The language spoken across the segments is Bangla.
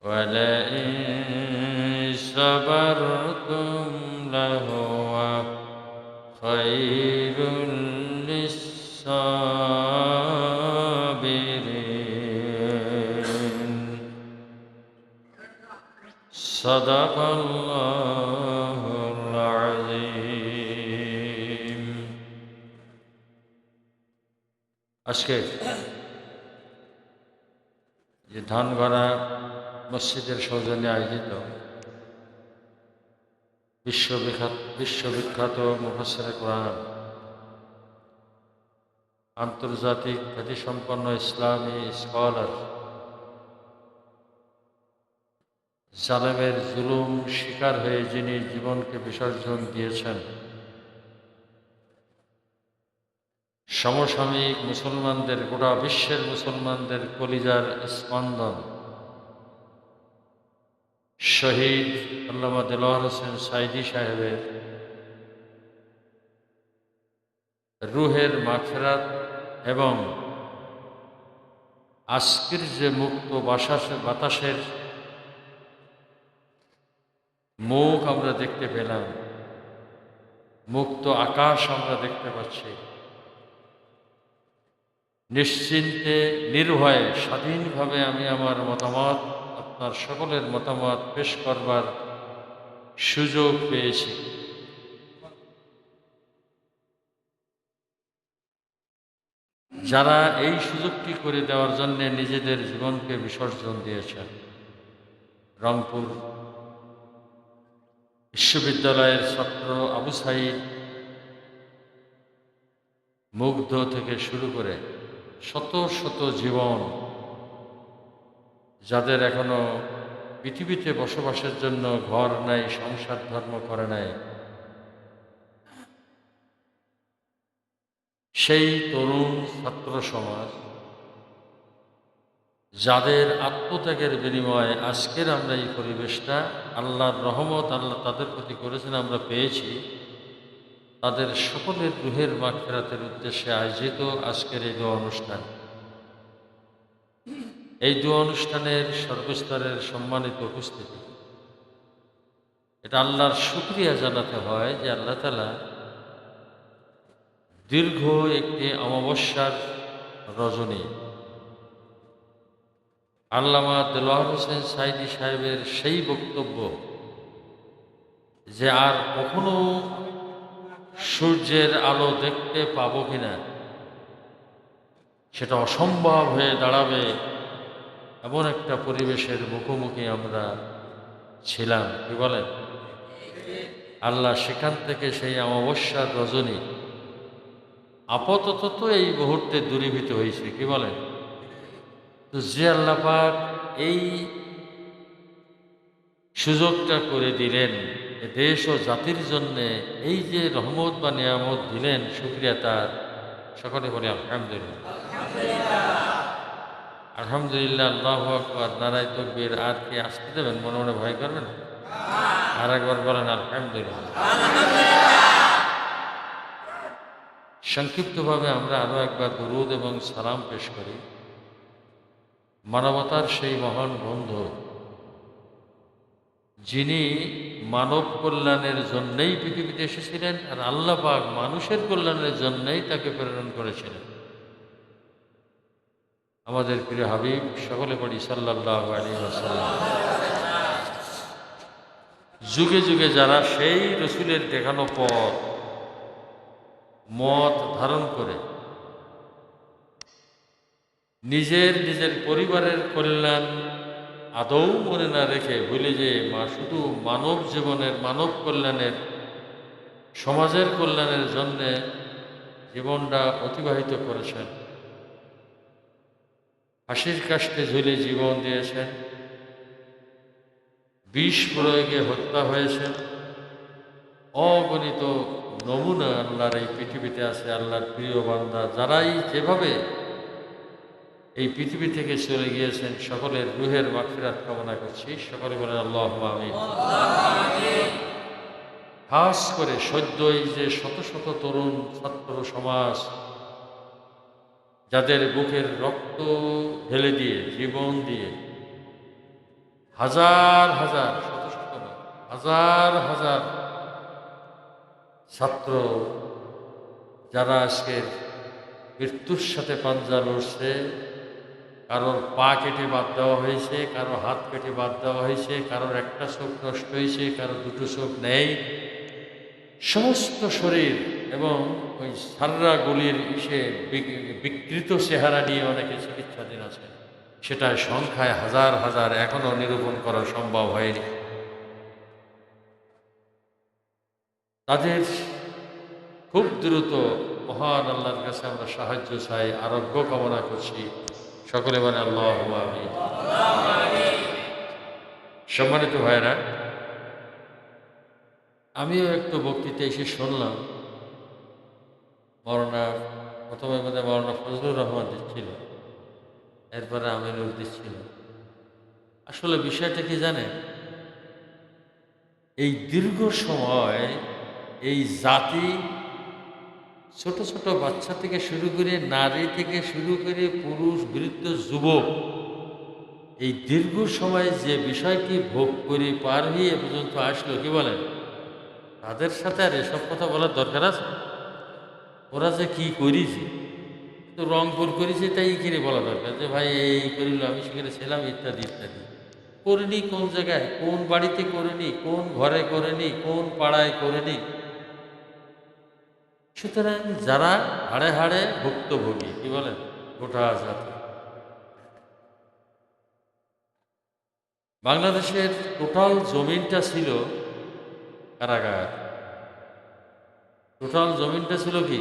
ولئن صبرتم لهو خير للصابرين صدق الله العظيم আজকে যে ধানগড়া মসজিদের সৌজন্যে আয়োজিত বিশ্ববিখ্যাত মুফাসসিরে কোরআন আন্তর্জাতিক খ্যাতিসম্পন্ন ইসলামী স্কলার জালেমের জুলুম শিকার হয়ে যিনি জীবনকে বিসর্জন দিয়েছেন, সমসাময়িক মুসলমানদের, গোটা বিশ্বের মুসলমানদের কলিজার স্পন্দন শহীদ আল্লামা দেলোয়ার হোসেন সাইদি সাহেবের রুহের মাগফিরাত এবং আজকের যে মুক্ত বাতাসের মুখ আমরা দেখতে পেলাম, মুক্ত আকাশ আমরা দেখতে পাচ্ছি, নিশ্চিন্তে নির্ভয়ে স্বাধীনভাবে আমি আমার মতামত, আপনার সকলের মতামত পেশ করবার সুযোগ পেয়েছি। যারা এই সুযোগটি করে দেওয়ার জন্য নিজেদের জীবনকে বিসর্জন দিয়েছেন, রংপুর বিশ্ববিদ্যালয়ের ছাত্র আবু সাইদ মুগ্ধ থেকে শুরু করে শত শত জীবন, যাদের এখনো পৃথিবীতে বসবাসের জন্য ঘর নাই, সংসার ধর্ম করে নাই, সেই তরুণ ছাত্র সমাজ যাদের আত্মত্যাগের বিনিময়ে আজকের আমরা এই পরিবেশটা, আল্লাহর রহমত আল্লাহ তাদের প্রতি করেছেন, আমরা পেয়েছি, তাদের সকলের রুহের মাগফিরাতের উদ্দেশ্যে আয়োজিত আজকের এই দোয়া অনুষ্ঠান। এই দোয়া অনুষ্ঠানের সর্বস্তরের সম্মানিত উপস্থিতি, এটা আল্লাহর শুকরিয়া জানাতে হয় যে আল্লাহ তাআলা দীর্ঘ একটি অমাবস্যার রজনী আল্লামা দেলোয়ার হোসেন সাইদি সাহেবের সেই বক্তব্য যে আর কখনো সূর্যের আলো দেখতে পাবো কিনা, সেটা অসম্ভব হয়ে দাঁড়াবে, এমন একটা পরিবেশের মুখোমুখি আমরা ছিলাম। কি বলেন? আল্লাহ সেখান থেকে সেই অমাবস্যার রজনী আপাতত তো এই মুহূর্তে দূরীভূত হয়েছে। কি বলেন? তো যে আল্লাহ পাক এই সুযোগটা করে দিলেন দেশ ও জাতির জন্যে, এই যে রহমত বা নিয়ামত দিলেন, শুকরিয়া তার। সকলে বলে আলহামদুলিল্লাহ, আলহামদুলিল্লাহ, আল্লাহু আকবার, নারায়ে তাকবীর। আর কি আসতে দেবেন? মনে মনে ভয় করবেন? আর একবার বলেন আলহামদুলিল্লাহ। সংক্ষিপ্তভাবে আমরা আরো একবার দরুদ এবং সালাম পেশ করি মানবতার সেই মহান বন্ধু, যিনি মানব কল্যাণের জন্যই পৃথিবীতে এসেছিলেন, আর আল্লাহ পাক মানুষের কল্যাণের জন্যই তাকে প্রেরণ করেছিলেন। আমাদের প্রিয় হাবিব, সকলে পড়ি সাল্লাল্লাহু আলাইহি ওয়াসাল্লাম। যুগে যুগে যারা সেই রসুলের দেখানো পথ মত ধারণ করে নিজের পরিবারের কল্যাণ আদৌ মনে না রেখে ভুলে যে শুধু মানব জীবনের, মানব কল্যাণের, সমাজের কল্যাণের জন্যে জীবনটা অতিবাহিত করেছেন, ফাঁসির কাষ্ঠে ঝুলে জীবন দিয়েছেন, বিষ প্রয়োগে হত্যা হয়েছেন, অগণিত নমুনা আল্লাহর এই পৃথিবীতে আছে। আল্লাহর প্রিয় বান্দা যারাই যেভাবে এই পৃথিবী থেকে চলে গিয়েছেন, সকলের রুহের মাগফিরাত কামনা করছি। সকলে বলেন আল্লাহুম্মা আমিন। খাস করে সদ্যই যে শত শত তরুণ ছাত্র সমাজ যাদের বুকের রক্ত ঢেলে দিয়ে, জীবন দিয়ে হাজার হাজার, শত শত না, হাজার হাজার ছাত্র যারা আজকের মৃত্যুর সাথে পাঞ্জা লড়ছে, কারোর পা কেটে বাদ দেওয়া হয়েছে, কারো হাত কেটে বাদ দেওয়া হয়েছে, কারোর একটা চোখ নষ্ট হয়েছে, কারো দুটো চোখ নেই, সমস্ত শরীর এবং ওই সাররা গুলির বিকৃত চেহারা নিয়ে অনেকে চিকিৎসাধীন আছে, সেটা সংখ্যায় হাজার হাজার, এখনো নিরূপণ করা সম্ভব হয়নি। তাদের খুব দ্রুত মহান আল্লাহর কাছে আমরা সাহায্য চাই, আরোগ্য কামনা করছি। সকলে মানে আল্লাহুম্মা আমিন। সম্মানিত ভাইরা, আমিও একটু বক্তৃতা এসে শুনলাম, প্রথমে মৌলানা ফজলুর রহমান দিচ্ছিল, এরপরে আমিনুর দিচ্ছিল। আসলে বিষয়টা কি জানেন, এই দীর্ঘ সময় এই জাতি ছোট ছোট বাচ্চা থেকে শুরু করে, নারী থেকে শুরু করে, পুরুষ, বৃদ্ধ, যুবক, এই দীর্ঘ সময় যে বিষয়টি ভোগ করে পার হয়ে এ পর্যন্ত আসলো, কি বলেন, তাদের সাথে আর এসব কথা বলার দরকার আছে? ওরা যে কি করেছে, তো রংপুর করেছে তাই কিনে বলা দরকার যে ভাই এই করিল, আমি সেখানে ছিলাম, ইত্যাদি ইত্যাদি। করিনি কোন জায়গায়, কোন বাড়িতে করিনি, কোন ঘরে করিনি, কোন পাড়ায় করিনি। সুতরাং যারা হাড়ে হাড়ে ভুক্তভোগী, কি বলেন, গোটা জাতি। বাংলাদেশের টোটাল জমিনটা ছিল কারাগার। টোটাল জমিনটা ছিল কি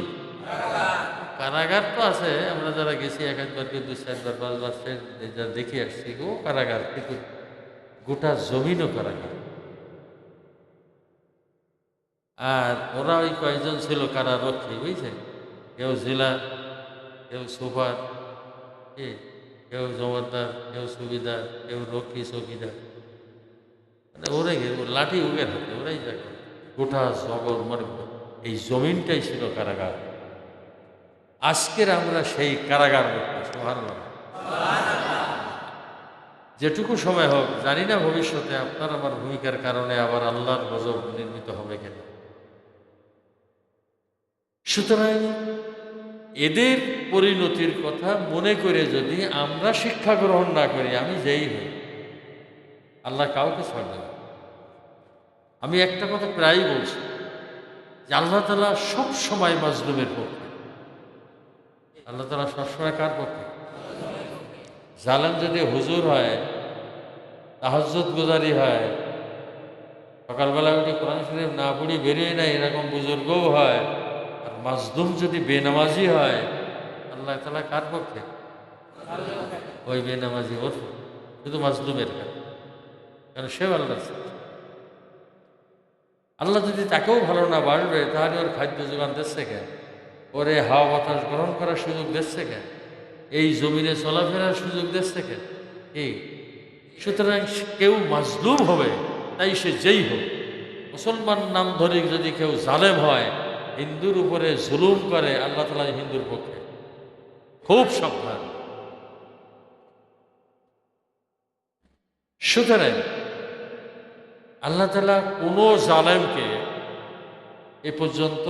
কারাগার। তো আছে, আমরা যারা গেছি এক একবার, কেউ 2-4বার 5বার যা দেখে আসছি, ও কারাগার, কিন্তু গোটা জমিনও কারাগার। আর ওরা ওই কয়েকজন ছিল কারারক্ষী, বুঝছেন, কেউ জেলা, কেউ সুপার, কেউ জমাদার, কেউ সুবিদার, কেউ রক্ষী চৌকিদার, মানে ওরে লাঠি উগের হাতে, ওরাই যাকে গোটা জগৎ, মানে এই জমিনটাই ছিল কারাগার। আজকের আমরা সেই কারাগার মুক্ত, সুবহানাল্লাহ। যেটুকু সময় হোক, জানি না ভবিষ্যতে আপনার আমার ভূমিকার কারণে আবার আল্লাহর গজব নির্মিত হবে কেন। সুতরাং এদের পরিণতির কথা মনে করে যদি আমরা শিক্ষা গ্রহণ না করি, আমি যেই হই, আল্লাহ কাউকে ছাড় দেবে। আমি একটা কথা প্রায়ই বলছি যে আল্লাহ তাআলা সব সময় মাজলুমের পক্ষে। আল্লাহ তাআলা সবসময় কার পক্ষে? জালেম যদি হুজুর হয়, তাহাজ্জুদ গুজারি হয়, সকালবেলা উঠে কোরআন শরীফ না পড়ি বেরিয়ে নেয়, এরকম বুজুর্গও হয়, আর মাজলুম যদি বেনামাজি হয়, আল্লাহ তাআলা কার পক্ষে? ওই বেনামাজি ওর, শুধু মাজলুমের কাছে, কারণ সেও আল্লাহ। আল্লাহ যদি তাকেও ভালো না বাড়বে, তাহলে ওর খাদ্য যোগান দিচ্ছে কেন? ওরে হাওয়া বাতাস গ্রহণ করার সুযোগ দিচ্ছে কেন? এই জমিনে চলাফেরার সুযোগ দিচ্ছে কেন? এই সুতরাং কেউ মাজলুম হবে, তাই সে যেই হোক, মুসলমান নাম ধরে যদি কেউ জালেম হয়, হিন্দুর উপরে জুলুম করে, আল্লাহ তাআলা হিন্দুর পক্ষে। খুব সাবধান। সুতরাং আল্লাহ তাআলা কোনো জালেমকে এ পর্যন্ত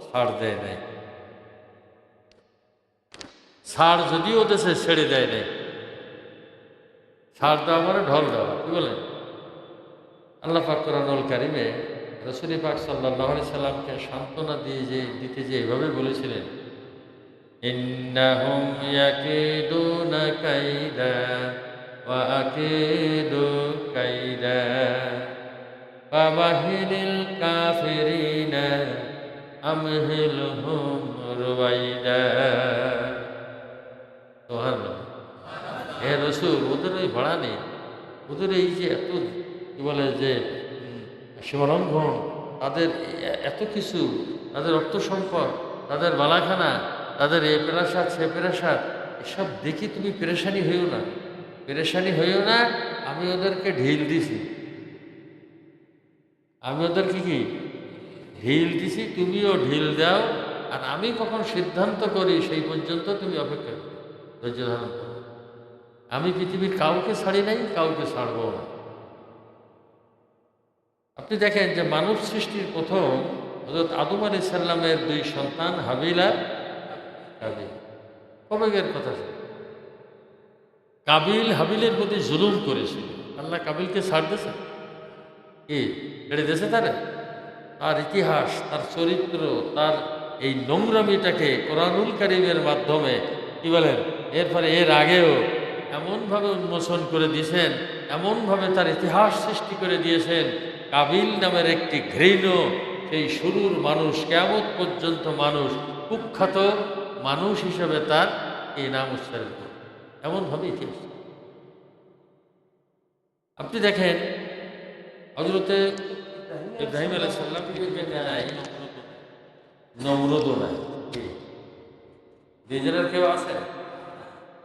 ছাড় দেয় নাই। ছাড় যদিও দেশে ছেড়ে দেয় নাই, ছাড় দেওয়া মানে ঢল দেওয়া, কি বলেন? আল্লাহ পাক কোরআনুল কারীমে রাসূল পাক সাল্লাল্লাহু আলাইহি সাল্লামকে সান্ত্বনা দিতে যে এভাবে বলেছিলেন, ইন্নাহুম ইয়াকিদুনা কাইদা ওয়া আকিদু কাইদা ফামাহিলিল কাফিরিনা আমহিলহুম রুবাইদা। সুবহানাল্লাহ। হে রাসূল, ওদের ওই ভাড়া নেই, ওদের এই যে এত কি বলে যে সীমালঙ্ঘন, তাদের এত কিছু, তাদের অর্থ সম্পদ, তাদের বালাখানা, তাদের এ পেরাসাদ সে পেরাসাদ, এসব দেখি তুমি পেরেশানি হইও না, পেরেশানি হইও না। আমি ওদেরকে ঢিল দিছি, আমি ওদেরকে কি ঢিল দিছি, তুমিও ঢিল দাও। আর আমি কখন সিদ্ধান্ত করি সেই পর্যন্ত তুমি অপেক্ষা করো, ধৈর্য ধারণ করো। আমি পৃথিবীর কাউকে ছাড়ি নাই, কাউকে ছাড়বো না। আপনি দেখেন যে মানব সৃষ্টির প্রথম হযরত আদম আলাইহিস সালামের 2 সন্তান হাবিল আর কাবিল। কবের কথা ছিল? কাবিল হাবিলের প্রতি জুলুম করেছিল। আল্লাহ কাবিলকে ছাড় দিয়েছে? কি ছেড়ে দিয়েছে তারা? তার ইতিহাস, তার চরিত্র, তার এই নোংরামিটাকে কোরআনুল কারীমের মাধ্যমে কি বলেন, এরপরে এর আগেও এমনভাবে উন্মোচন করে দিয়েছেন, এমনভাবে তার ইতিহাস সৃষ্টি করে দিয়েছেন। কাবিল নামের একটি ঘৃণ্য সেই শুরুর মানুষ, কিয়ামত পর্যন্ত মানুষ, কুখ্যাত মানুষ হিসেবে তার এই নাম উচ্চারণ করে, এমনভাবে ইতিহাস। আপনি দেখেন হযরতে ইব্রাহিম আলাইহিস সালাম নাই, নমরুদও নাই, দুইজনের কেউ আছে,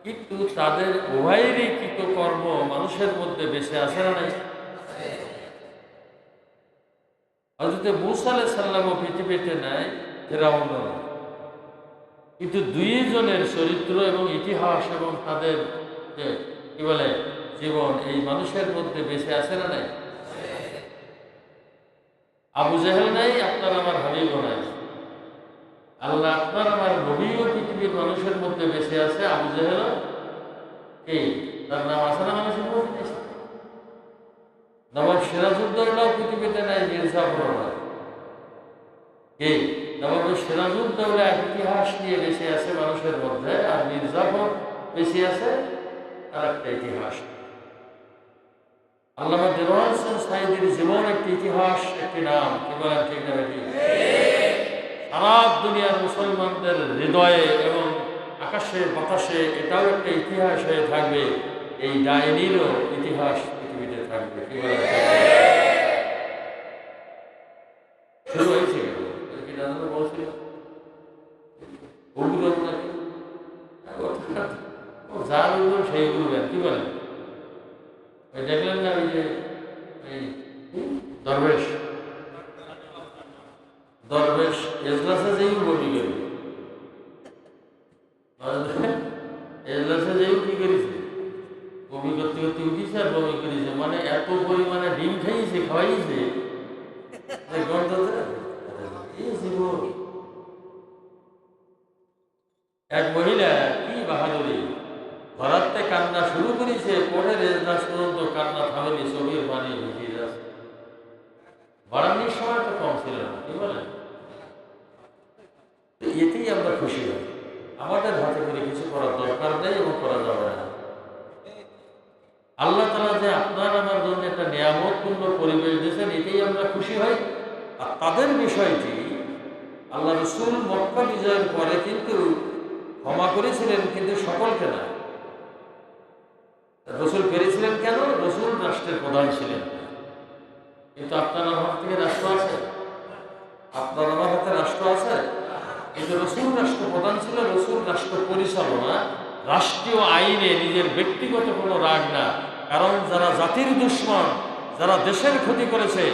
কিন্তু তাদের উভয়েরই কৃতকর্ম মানুষের মধ্যে বেঁচে আছে না নাই? হযরতে মূসা আলাইহিস সালামও পৃথিবীতে নাই, ফেরাউনও নাই, কিন্তু দুইজনের চরিত্র এবং ইতিহাস এবং তাদের যে কি বলে জীবন এই মানুষের মধ্যে বেঁচে আছে না নাই? আবু জেহেল নাই, আপনার আমার হাবিবও নাই। আল্লাহ আপনার আমার নবীও পৃথিবীর মানুষের মধ্যে বেঁচে আছে, আবু জেহেল কি তার নাম আছে না মানুষের মধ্যে? নবাব সিরাজউদ্দৌলাও পৃথিবীতে নাই, মির্জাফরও নাই। কি নবাব সিরাজউদ্দৌলা ইতিহাস নিয়ে বেঁচে আছে মানুষের মধ্যে, আর মির্জাফর বেঁচে আছে আর একটা ইতিহাস। আল্লামা দেওয়ান হোসেন সাঈদীর জীবন একটি ইতিহাস, একটি নাম। কি বলেন ঠিক না বেটি? সারা দুনিয়ার মুসলমানদের হৃদয়ে এবং আকাশে বাতাসে এটাও একটা ইতিহাস হয়ে থাকবে। এই ডাইনিরও ইতিহাস পৃথিবীতে থাকবে। কি বলেন? শুরু হয়েছে বলছিল ওগুলো নাকি যার উঠবেন সেই উঠবেন। কি বলেন? ওই দেখলেন না ওই যে দরবেশ দরবেশ এজলাসে যেই বমি করি, এজলাসে যেই কি করেছে, বমি করতে করতে উঠিছে আর বমি করেছে। মানে এত পরিমাণে ডিম খাইছে, খাওয়াইছে গন্ধতে। এক মহিলা কি বাহাদুরি, ঘরাতে কান্না শুরু করেছে, পরে এজলাস পর্যন্ত কান্না থামেনি, চোখের পানি ভিজিয়ে যাচ্ছে। বাড়ানোর সময় তো কম ছিল না। কি বলেন? এতেই আমরা খুশি হই। আমাদের হাতে করে কিছু করার দরকার নেই এবং করা যাবে না। আল্লাহ তাআলা যে আপনার আমার জন্য একটা নিয়ামতপূর্ণ পরিবেশ দিয়েছেন, এতেই আমরা খুশি হই। আর তাদের বিষয়টি আল্লাহ রাসূল মক্কা বিজয়ের পরে কিন্তু ক্ষমা করেছিলেন, কিন্তু সকলকে না। রাসূল পেরেছিলেন কেন? রাসূল রাষ্ট্রের প্রধান ছিলেন, কিন্তু আপনার আমার হাত থেকে রাষ্ট্র আছে? আপনার আমার হাতে রাষ্ট্র আছে? কিন্তু রাসূল রাষ্ট্রপ্রধান ছিল, রাসূল রাষ্ট্র পরিচালনা রাষ্ট্রীয় আইনে, নিজের ব্যক্তিগত কোনো রাগ না। কারণ যারা জাতির দুশমন, যারা দেশের ক্ষতি করেছে,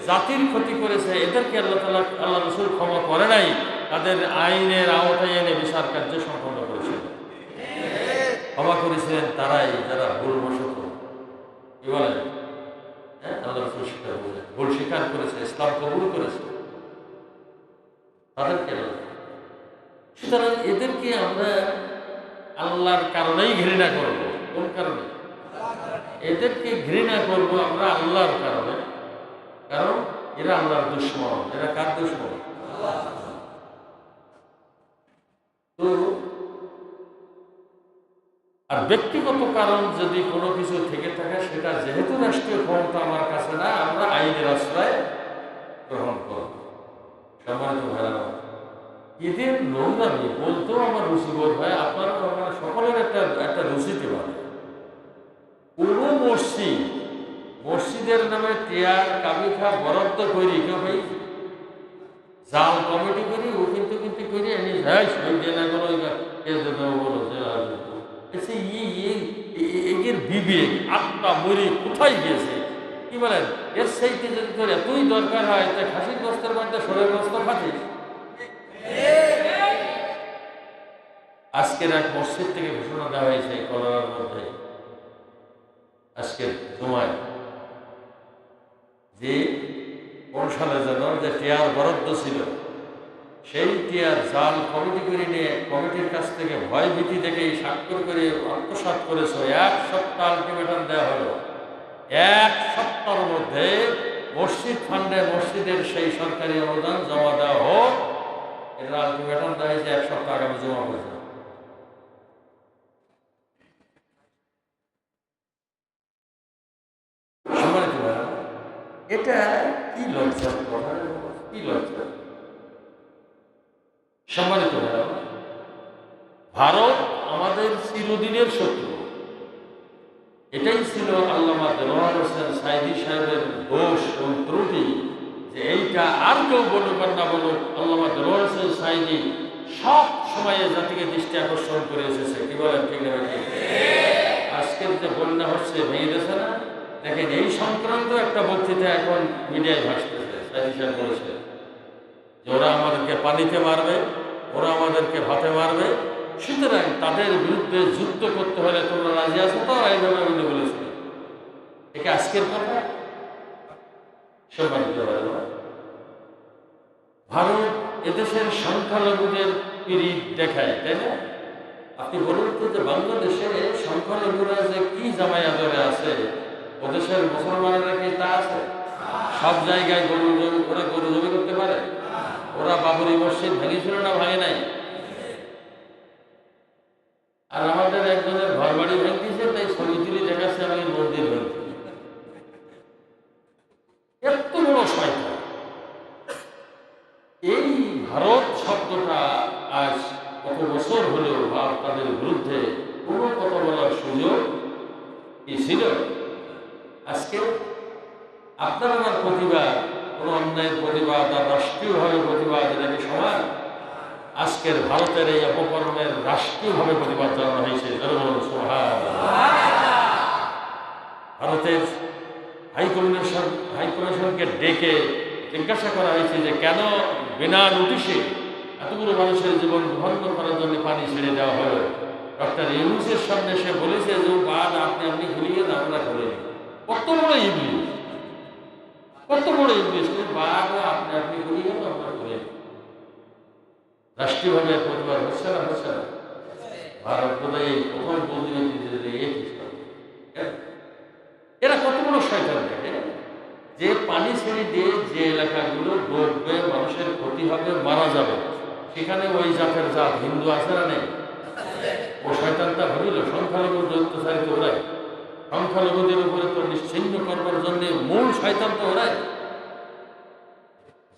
জাতির ক্ষতি করেছে, এদেরকে আল্লাহ রাসূল ক্ষমা করে নাই, তাদের আইনের আওতায় এনে বিচার কার্য সম্পন্ন করেছিল। ক্ষমা করেছিলেন তারাই যারা ভুলবশত কি বলেন, আল্লাহ রাসূল স্বীকার করেছে, ভুল স্বীকার করেছে, ইসলাম কবুল করেছে, তাদেরকে। সুতরাং এদেরকে আমরা আল্লাহর কারণেই ঘৃণা করব। কোন কারণে? এদেরকে ঘৃণা করব আমরা আল্লাহর কারণে, কারণ এরা আল্লাহর দুশমন। এরা কার দুশমন? তো আর ব্যক্তিগত কারণ যদি কোনো কিছু থেকে থাকে, সেটা যেহেতু রাষ্ট্রীয় ক্ষমতা আমার কাছে না, আমরা আইনের আশ্রয় গ্রহণ করব। সম্মানিত ভাইরা, এদের নোংরামি বলতেও আমার রুচিবোধ হয়, আপনার আমার সকলের একটা রুচিতে পারে। কোনো মসজিদের নামে টিয়ার কাবিখা বরাদ্দ করি, কেউ ভাই জাল কমিটি করি, ও কিন্তু করি এনে যায় সই দিয়ে না কোনো বলো এর বিবেক আত্মা মরে কোথায় গিয়েছে? কি বলেন? এর সেইতে যদি তোর এতই দরকার হয়, তাই খাসির গোস্তের মধ্যে সরের গোস্ত খাচ্ছিস। আজকের এক মসজিদ থেকে ঘোষণা দেওয়া হয়েছে কলার মধ্যে আজকের জুমায় যে কোন সালে যেন যে টিয়ার বরাদ্দ ছিল, সেই টিয়ার জাল কমিটি করে নিয়ে কমিটির কাছ থেকে ভয় ভীতি দেখে স্বাক্ষর করে আত্মসাৎ করেছ। 1 সপ্তাহ আলটিমেটাম দেওয়া হলো। 1 সপ্তাহের মধ্যে মসজিদ ফান্ডে মসজিদের সেই সরকারি অনুদান জমা দেওয়া হোক, এটা আলটিমেটাম দেওয়া হয়েছে 1 সপ্তাহ আগামী জমা পর্যন্ত। এটা কি লজ্জার কথা, কি লজ্জা! সম্মানিত ভাইরা, ভারত আমাদের চিরদিনের শত্রু। এটাই ছিল আল্লামা দেলোয়ার হোসেন সাইদি সাহেবের দোষ এবং ত্রুটি, যে এইটা আর কেউ বলুক আর না বলুক, আল্লামা দেলোয়ার হোসেন সাইদি সব সময়ে জাতিকে দৃষ্টি আকর্ষণ করে এসেছে। কি বলেন, ঠিক না? আজকের যে বন্যা হচ্ছে, ভেঙে দিয়েছে না? দেখেন, এই সংক্রান্ত একটা বক্তৃতা এখন মিডিয়ায় ভাসতেছে। সাইদি সাহেব বলেছে যে ওরা আমাদেরকে পানিতে মারবে, ওরা আমাদেরকে ভাতে মারবে, সুতরাং তাদের বিরুদ্ধে যুদ্ধ করতে হলে তোমরা রাজি আছো তো? এইভাবে উনি বলেছিল। এটা আজকের কথা। সম্মানিত ভারত এদেশের সংখ্যালঘুদের পিরিত দেখায়, তাই না? আপনি বলুন তো, যে বাংলাদেশে সংখ্যালঘুরা যে কি জামাই আদরে আছে, ওদেশের মুসলমানেরা কি তা আছে? সব জায়গায় গরু জমি করে গরু জমি করতে পারে। ওরা বাবরি মসজিদ ভেঙেছিল না, ভাঙে নাই? আর আমাদের একজনের ঘর বাড়ি ভেঙেছে, তাই ছবি তুলি দেখাচ্ছে আমি মন্দির ভেঙেছি। এত বড় শয়তান! এই ভারত শব্দটা আজ কত বছর হলেও তাদের বিরুদ্ধে কোনো কথা বলার সুযোগ কি ছিল? আজকে আপনার আমার প্রতিবাদ, কোনো অন্যায়ের প্রতিবাদ আর রাষ্ট্রীয়ভাবে প্রতিবাদ, এটাকে সমান? আজকের ভারতের এই অপকর্মের রাষ্ট্রীয়ভাবে প্রতিবাদ জানানো হয়েছে। ভারতের হাইকমিশনকে ডেকে জিজ্ঞাসা করা হয়েছে যে কেন বিনা নোটিশে এতগুলো মানুষের জীবন বন্ধ করার জন্য পানি ছেড়ে দেওয়া হলো। ডক্টর ইউনূসের সামনে সে বলেছে যে বাদ আপনি খুলিয়ে না, আমরা খুলিনি। কত বড় ইবলিশ, কত বড় ইবলিশ! বাদ আপনি খুলিয়ে না, আমরা খুলিনি। রাষ্ট্রীয়ভাবে প্রতিবাদ হচ্ছে না, হচ্ছে না? ভারত বোধহয় এই প্রথম এরা কত বড় শয়তান! দেখে যে পানি ছেড়ে দিয়ে যে এলাকাগুলো ডুববে, মানুষের ক্ষতি হবে, মারা যাবে, সেখানে ওই জাতের জাত হিন্দু আছে না নেই? ও শয়তানটা ভাবিল সংখ্যালঘু অত্যাচারিত ওরাই, সংখ্যালঘুদের উপরে তো নিশ্চিহ্ন করবার জন্য মূল শয়তান তো ওরাই।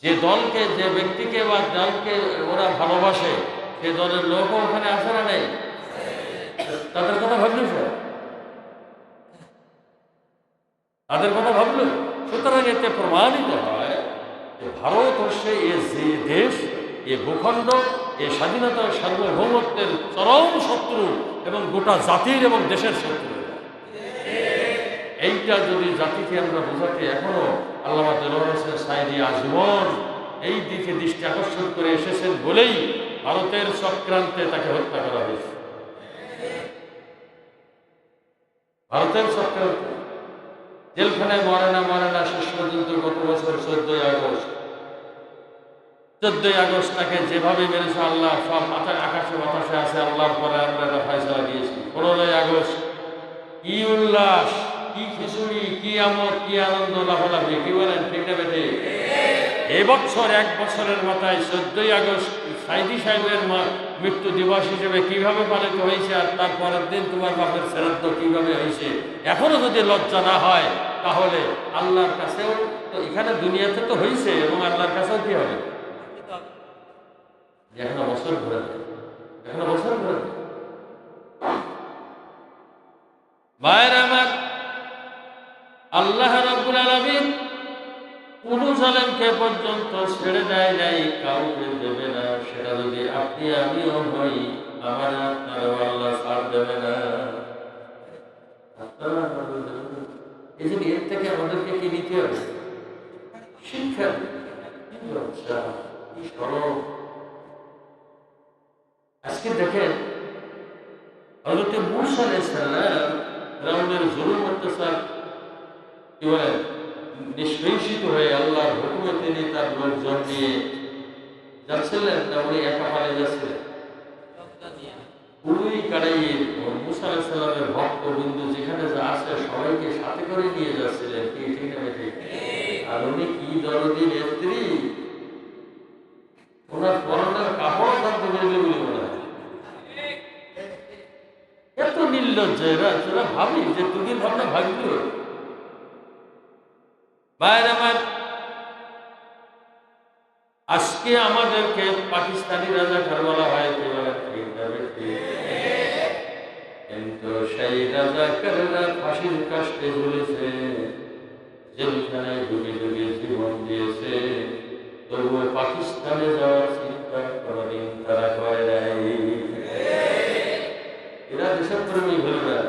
যে দলকে, যে ব্যক্তিকে বা দলকে ওরা ভালোবাসে, সে দলের লোকও ওখানে আসে না নেই? তাদের কথা ভাবলি স্যার, তাদের কথা ভাবলো। সুতরাং এতে প্রমাণিত হয় যে ভারত হচ্ছে এ যে দেশ, এ ভূখণ্ড, এ স্বাধীনতা সার্বভৌমত্বের চরম শত্রু এবং গোটা জাতির এবং দেশের শত্রু। এইটা যদি জাতিকে আমরা বোঝাতে এখনো আল্লামা দেলোয়ার হোসেন সাইদি আজীবন এই দিকে দৃষ্টি আকর্ষণ করে এসেছেন বলেই ভারতের চক্রান্তে তাকে হত্যা করা হয়েছে। ভারতের চক্রান্তে জেলখানায় মরে না শেষ পর্যন্ত গত বছর 14ই আগস্ট তাকে যেভাবে মেরেছে আল্লাহ, সব আকাশে বাতাসে আছে। আল্লাহর পরে আমরা একটা ফয়সালা দিয়েছি। 15ই আগস্ট কি উল্লাস, কি খিচুড়ি, কি আমোদ, কি আনন্দ, লাফালাফি! কি বলেন, ঠিক না বেটে? এবছর 1 বছরের মাথায় 14ই আগস্ট সাইদি সাহেবের মৃত্যু দিবস হিসেবে কিভাবে পালিত হয়েছে, আর তারপরের দিন তোমার বাপের শ্রাদ্ধ কিভাবে হয়েছে, এখনো যদি লজ্জা না হয়, তাহলে আল্লাহর কাছেও তো, এখানে দুনিয়াতে তো হয়েছে, এবং আল্লাহর কাছেও কি হবে? এখনো বছর ঘুরে যায়, এখনো বছর ঘুরে যায়। ভাইয়ের আমার, আল্লাহ রাব্বুল আলামিন কোন জালেমকে পর্যন্ত ছেড়ে দেয় নাই, কাউকে দেবে না। সেটা যদি আপনি আমিও হই, আমার আপনারও আল্লাহ ছাড় দেবে না। এই জন্য এর থেকে আমাদেরকে কি নিতে হবে? শিক্ষা। আজকে দেখেন, হযরত মূসা আলাইহিস সালাম ফিরআউনের জুলুম অত্যাচার কি বলেন নিষ্পেষিত হয়ে আল্লাহর হুকুমে তিনি তার লোকজন নিয়ে যাচ্ছিলেন না উনি একা পালিয়ে যাচ্ছিলেন? ওই কারাইয়ের মুসা আলাইহিস সালামের ভক্তবৃন্দ যেখানে যা আছে সবাইকে সাথে করে নিয়ে যাচ্ছিলেন, কি ঠিক না ঠিক? আর উনি কি দরদি নেত্রী, ওনার পরনের কাপড় থাকতে বেরোলে বলে মনে হয়। এত নির্লজ্জ এরা, তোরা ভাবি যে তুমি ভাবনা ভাবল। বাইরে আমার আজকে আমাদেরকে পাকিস্তানি রাজাকার বলা হয়, কি বলে ঠিক না ঠিক? কিন্তু সেই রাজাকাররা ফাঁসির কাস্টে ঝুলেছে, জেলখানায় ডুবে ডুবে জীবন দিয়েছে, তবুও পাকিস্তানে যাওয়ার চিন্তা কোনদিন তারা করে নাই। এরা দেশপ্রেমী হল না।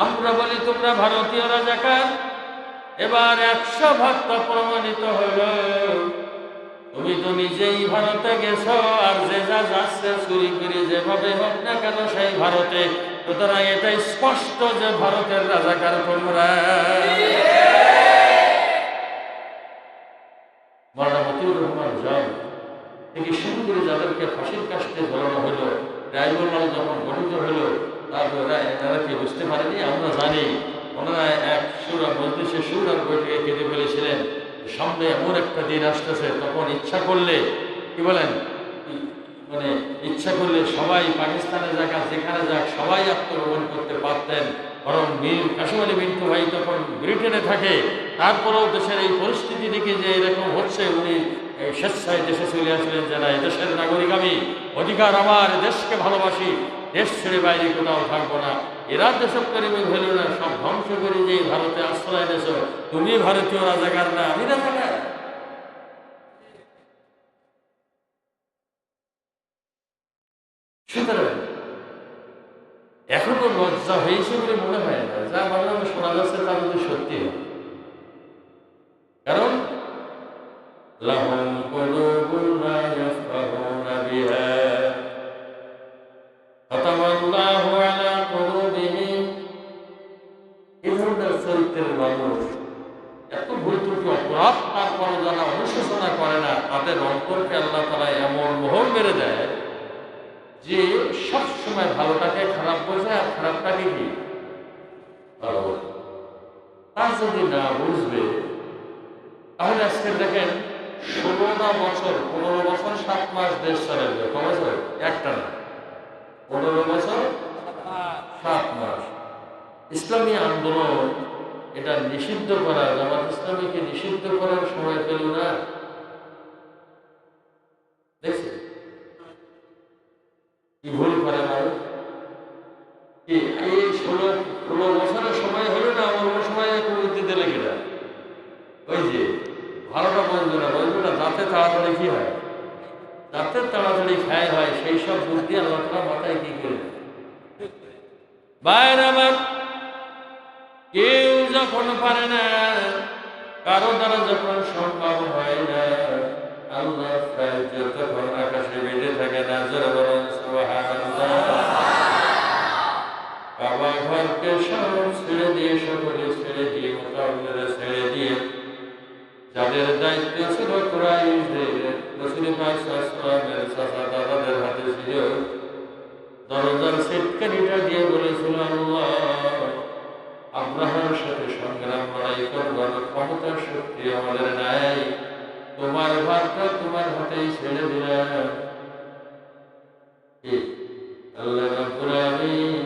আমরা বলি তোমরা ভারতীয় রাজাকার, এবার 100% প্রমাণিত হল তুমি তো নিজেই ভারতে গেছো, আর যে যা যাচ্ছে চুরি করে যেভাবে হোক না কেন সেই ভারতে, সুতরাং এটাই স্পষ্ট যে ভারতের রাজাকার তোমরা। মাওলানা মতিউর রহমান জান থেকে শুরু করে যাদেরকে ফাঁসির কাস্টে ঝোলানো হলো, ট্রাইব্যুনাল যখন গঠিত হলো, তারপরে এনারা কি বুঝতে পারেনি? আমরা জানি ওনারা এক সুরা মজলিসে সুরার বৈঠকে কেঁদে ফেলেছিলেন, সামনে এমন একটা দিন আসতেছে তখন ইচ্ছা করলে কি বলেন মানে ইচ্ছা করলে সবাই পাকিস্তানে যাক আর যেখানে যাক সবাই আত্মগোপন করতে পারতেন, বরং মীর কাসিম আলী মিন্টু ভাই তখন ব্রিটেনে থাকে, তারপরেও দেশের এই পরিস্থিতি দেখে যে এরকম হচ্ছে উনি স্বেচ্ছায় দেশে চলে আসলেন, যারা এদেশের নাগরিক, আমি অধিকার আমার, দেশকে ভালোবাসি, দেশ ছেড়ে বাইরে কোথাও থাকবো না। এরা দেশপ্রেমী হইল না, সব ধ্বংস করে যে ভারতে আশ্রয় নেছ, তুমি ভারতীয় রাজাকার না আমি রাজাকার। সুতরাং এখনো লজ্জা হয়েছে বলে মনে হয় না, যা মাঝে মাঝে শোনা যাচ্ছে তা যদি সত্যি হয়। কারণ লাহুম কুলুবুন লা ইয়াফকাহুনা বিহা খাতামাল্লাহু আলা কুলুবিহিম। এই ধরনের চরিত্রের মানুষ এত ভুল ত্রুটি অপরাধ তারপরে যারা অনুশোচনা করে না, তাদের অন্তরকে আল্লাহ তাআলা এমন মোহর মেরে দেয় যে সবসময় ভালোটাকে খারাপ বোঝায় আর খারাপটাকে কি ভালো বোঝে। তার যদি না বুঝবে তাহলে আজকে দেখেন 16 বছর 15 বছর 7 মাস দেশ চালাবে, কত বছর? একটা না, 15 বছর 7 মাস। ইসলামী আন্দোলন এটা নিষিদ্ধ করা, জামাত ইসলামীকে নিষিদ্ধ করার সময় পেল না। দেখছি কি ভুল করে মানুষ, এই 16 বছরের সময় হলো না, অন্য সময় প্রবৃত্তি দিলে কিনা ওই যে ভালোটা বলবে না, বলবে না যাতে তাড়াতাড়ি কি হয়, যাতে তাড়াতাড়ি খায় হয়, সেই সব বুদ্ধি আল্লাহ তাআলা মাথায় কি করে। বাইরে আমার কেউ যখন পারে না, কারো দ্বারা যখন সম্ভব হয় না, আল্লাহ যতক্ষণ আকাশে বেঁধে থাকে না, যারা বলেন সুবহানাল্লাহ। কাবা ঘরকে সব ছেড়ে দিয়ে, সকলে ছেড়ে দিয়ে, মোতাবেরা ছেড়ে দিয়ে, যাদের দায়িত্ব ছিল কুরাইশদের, রাসূল পাক সাল্লাল্লাহু আলাইহি ওয়াসাল্লামের দাদাদের হাতে ছিল, দরজার সেটকারিটা দিয়ে বলেছিল, আল্লাহ আব্রাহার সাথে সংগ্রাম লড়াই করবার ক্ষমতা শক্তি আমাদের নাই, তোমার ভারটা তোমার হাতেই ছেড়ে দিলাম। আল্লাহ রাব্বুল আলামিন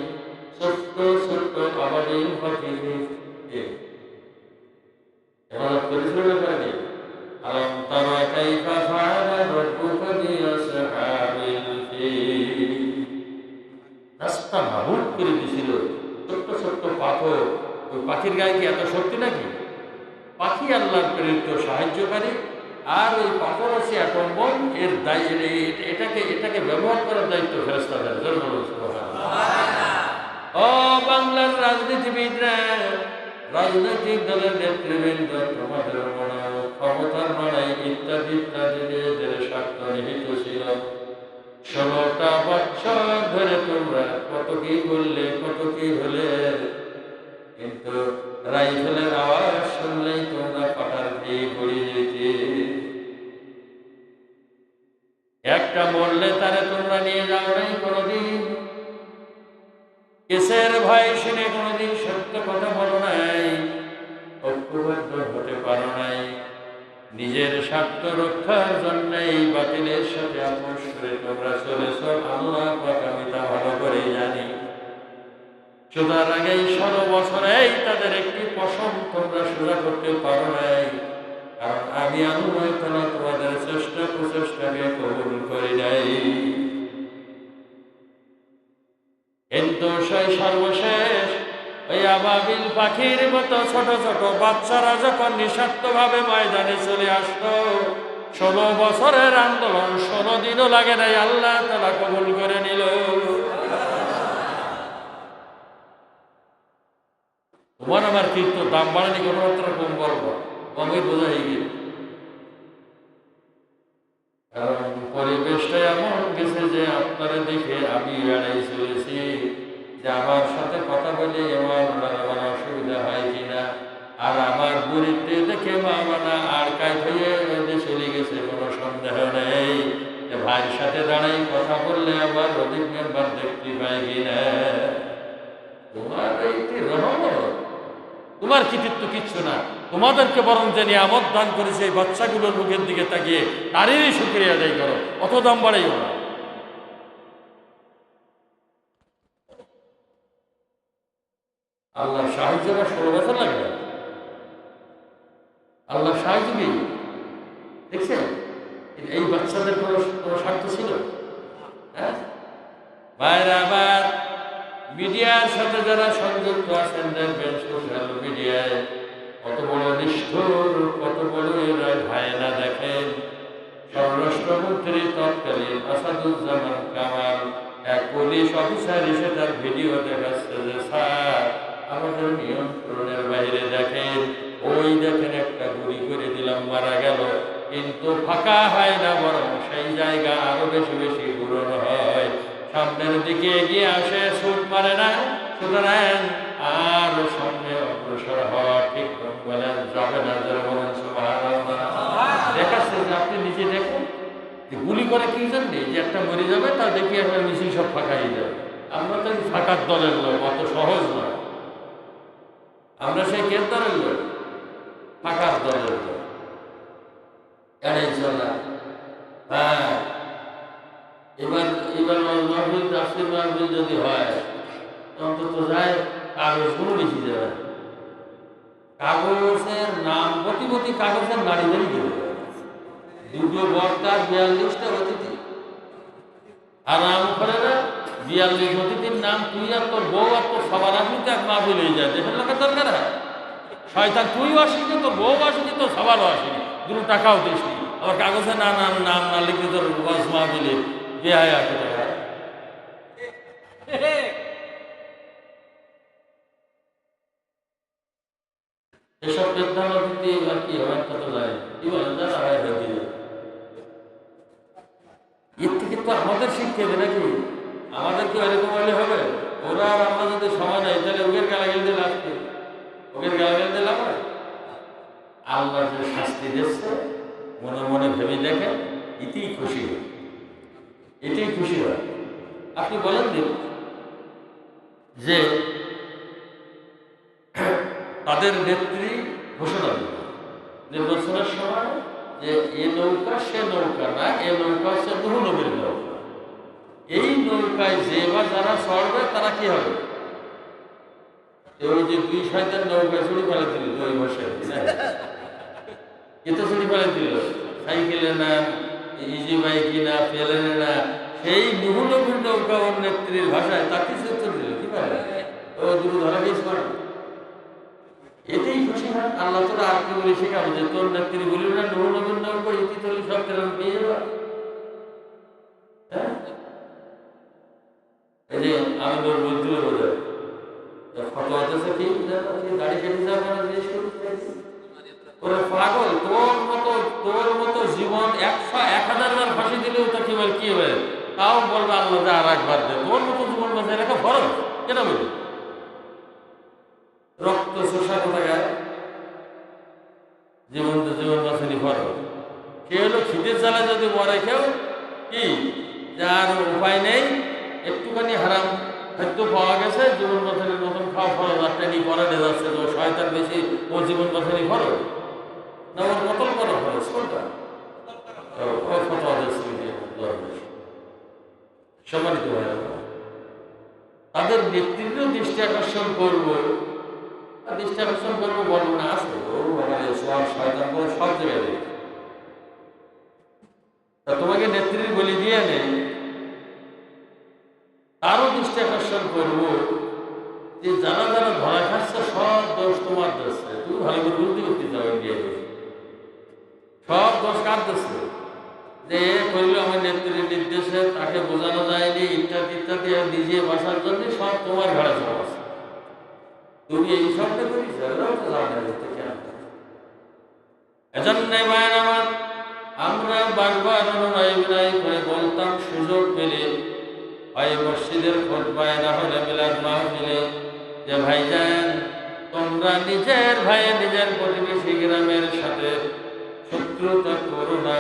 ছোট্ট ছোট্ট আবাবিল পাখিকে এবাদত করেছিল ব্যাপারে। আলাম তারা কাইফা ফাআলা রাব্বুকা বিআসহাবিল ফিল। রাস্তা নাবুদ করে দিয়েছিল, ছোট্ট ছোট্ট পাথর। ওই পাখির গায়ে কি এত শক্তি নাকি? পাখি আল্লাহর প্রেরিত সাহায্যকারী, আর ওই পাথর আছে অ্যাটম বম, এর এটাকে ব্যবহার করার দায়িত্ব ফেরেশতাদের। ও বাংলার রাজনীতিবিদরা, রাজনৈতিক দলের নেতৃবৃন্দ, তোমাদের মনে ক্ষমতার লড়াই ইত্যাদি ইত্যাদি স্বার্থ নিহিত ছিল। 16টা বছর ধরে তোমরা কত কি করলে, কত কি হলে, কিন্তু রাইফেলের আওয়াজ শুনলেই তোমরা পাহাড় দিয়ে পড়ে যেতে। একটা মরলে তারে তোমরা নিয়ে যাও নাই কোনোদিন, কেসের ভয় শুনে কোনোদিন সত্য কথা বলো নাই, ঐক্যবদ্ধ হতে পারো নাই। নিজের স্বার্থ রক্ষার জন্য এই বাতিলের সাথে আপোষ করে তোমরা চলেছ। আল্লাহ পাক আমি তা ভালো করে জানি। সুতরাং এই 16 বছরেই তাদের একটি পশম তোমরা সোজা করতে পারো নাই, কারণ আমি আল্লাহ তাআলা তোমাদের চেষ্টা প্রচেষ্টাকে কবুল করি নাই। কিন্তু সেই সর্বশেষ ওই আবাবিল পাখির মতো ছোট ছোট বাচ্চারা যখন নিঃস্বার্থভাবে ময়দানে চলে আসতো, 16 বছরের আন্দোলন 16 দিনও লাগে নাই, আল্লাহ তাআলা কবুল করে নিল। তোমার আমার কিন্তু দাম বাড়ানি কথাবার্তা কম বলবো, কমই বোঝা হয়ে গেল। কারণ পরিবেশটা এমন গেছে যে আপনারা দেখে আমি এড়াই চলেছি যে আমার সাথে কথা বলে আমার অসুবিধা হয় কিনা। আর আমার বুড়িতে দেখে মামানা আর কাজ হয়ে চলে গেছে, কোনো সন্দেহ নেই যে ভাইয়ের সাথে দাঁড়াই কথা বললে আমার অধিক মেম্বার দেখতে পাই কিনা। তোমার এইটি রহমত, তোমার কৃতিত্ব কিচ্ছু না। তোমাদেরকে বরং যে নিয়ামত দান করেছে এই বাচ্চাগুলোর মুখের দিকে তাকিয়ে তারই শুকরিয়া আদায় করো, অত দাম বাড়াইও না। আল্লাহ সাহায্য 16 বছর লাগবে। আল্লাহ সাহায্য কি দেখছেন? এই বাচ্চাদের কোনো স্বার্থ ছিল? হ্যাঁ ভাইরা, আবার মিডিয়ার সাথে যারা সংযুক্ত আছেন দেখবেন সোশ্যাল মিডিয়ায় কত বড় নিষ্ঠুর, কত বড় এরা ভাইরা দেখেন। স্বরাষ্ট্রমন্ত্রী তৎকালীন আসাদুজ্জামান কামাল এক পুলিশ অফিসার এসে তার ভিডিও দেখাচ্ছে যে স্যার আমাদের নিয়ন্ত্রণের বাইরে দেখেন, ওই দেখেন একটা গুলি করে দিলাম, মারা গেল, কিন্তু ফাঁকা হয় না, বরং সেই জায়গা আরো বেশি বেশি পূরণ হয়, সামনের দিকে এগিয়ে আসে, ছুট মারে না। সুতরাং আর সামনে অগ্রসর হওয়া ঠিক বলেন যাবে না, যারা বলেন দেখাচ্ছে যে আপনি নিজে দেখুন গুলি করে কি জানবে যে একটা মরে যাবে, তা দেখি একটা মিছিল সব ফাঁকা হয়ে যাবে। আমরা তো ফাঁকার দলের লোক, অত সহজ নয়। আমরা সেই কেন্দ্রের লোক, ফাঁকার দলের লোক এড়াই চলা। হ্যাঁ, এবার মাহফিল তাফসীর মাহফিল যদি হয় অন্তত যায় কাগজগুলো বেশি যাবে, কাগজের নাম প্রতি কাগজের নারী নারী দেবে, 2 বক্তা 42টা অতিথি আরাম করে না। 42 অতিথির নাম তুই আর তোর বউ আর তোর সবার আপনি তো এক মাহফিল হয়ে যায়। দেশের লোকের দরকার হয় শয়তান, তুইও আসিনি, তোর বউ আসিনি, তোর সবারও আসিনি, 2 টাকাও দিসনি, আবার কাগজে নাম না লিখে তোর ওয়াজ মাহফিলে বেহায়া টাকা। এসব বিদ্যালয় দিতে এবার কি হবে কত যায়, কি বলেন যারা হয় দিল এর থেকে তো আমাদের শিক্ষা দেবে নাকি? আমাদের কি এরকম হলে হবে? ওরা আর আমরা যদি সমান হয় তাহলে ওদের গালাগাল দিয়ে লাভ কি? ওদের গালাগাল দিয়ে লাভ হয়? আল্লাহ যে শাস্তি দিচ্ছে মনে মনে ভেবে দেখেন, এতেই খুশি হয়, এটাই খুশি হয়। আপনি বলেন দিন যে তাদের নেত্রী ঘোষণা দিল নির্বাচনের সময় যে এ নৌকা সে নৌকা না, এ নৌকা হচ্ছে নূহ নবীর নৌকা, এই নৌকায় যে বা যারা চড়বে তারা কি হবে? ওই যে 2 শয়তান নৌকায় ছুড়ি ফেলে দিল, ওই বসে এতে ছুড়ি ফেলে দিল, সাইকেলে না, ইজি বাইকে না, প্লেনে না, সেই নূহ নবীর নৌকা ওর নেত্রীর ভাষায় তাকে সূত্র দিল, কি পারে ও দূর ধরা গেছে করে। এতেই খুশি হয়। আল্লাহ তোরা আর কি বলে শেখাবো যে তোর নেত্রী বলি না নূহ নবীর নৌকা ইতি তলি সব কেন পেয়ে যাবা। হ্যাঁ, এই যে আমি তোর বলছিল বোঝায় ফটোয়া দেশে কি গাড়ি কেটে যাবে না, ওরা পাগল। তোর মতো জীবন 100-1000 বার ফাঁসি দিলেও তা কি বল কি হবে, তাও বলবে আল্লাহ যে আর একবার দে, তোর মতো জীবন বাঁচাই রাখা ফরজ, কেন বলি? রক্ত শোষা কোথায় জীবন বাঁচানি ফরজ। সে হলো খিদের জ্বালা যদি মরে কেউ কি যার উপায় নেই, একটুখানি হারাম খাদ্য পাওয়া গেছে, জীবন বাঁচানির মতন খাওয়া ফরজ, একটা নি পরাটে যাচ্ছে তো শয়তান বেশি, ও জীবন বাঁচানি ফরজ না ওর কতল করা ফরজ? কোনটা? সম্মানিত হয় তাদের নেতৃত্বেও দৃষ্টি আকর্ষণ করবো, দৃষ্টি আকর্ষণ করবো বলবো না আছে শয়তান করে সব জায়গায় দেখি। তা তোমাকে নেত্রীর বলি দিয়ে নেই, তারও দৃষ্টি আকর্ষণ করবো যে যারা যারা ধরা খাচ্ছে সব দোষ তোমার দোষে, তুমি ভালো করে বুঝতে করতে যাও ইন্ডিয়া সব দোষ কার দোষে? যে করলো আমার নেত্রীর নির্দেশে, তাকে বোঝানো যায়নি ইত্যাদি ইত্যাদি নিজে বাসার জন্য সব তোমার ঘরে সব আছে, তুমি এই সবটা করিস। এজন্য মায়ের আমার আমরা বারবার অনুনয় বিনয় করে বলতাম, সুযোগ পেলে হয় মসজিদের খুতবায় না হলে মিলাদ মাহফিলে, যে ভাইজান তোমরা নিজের ভাই নিজের প্রতিবেশী গ্রামের সাথে শত্রুতা করো না,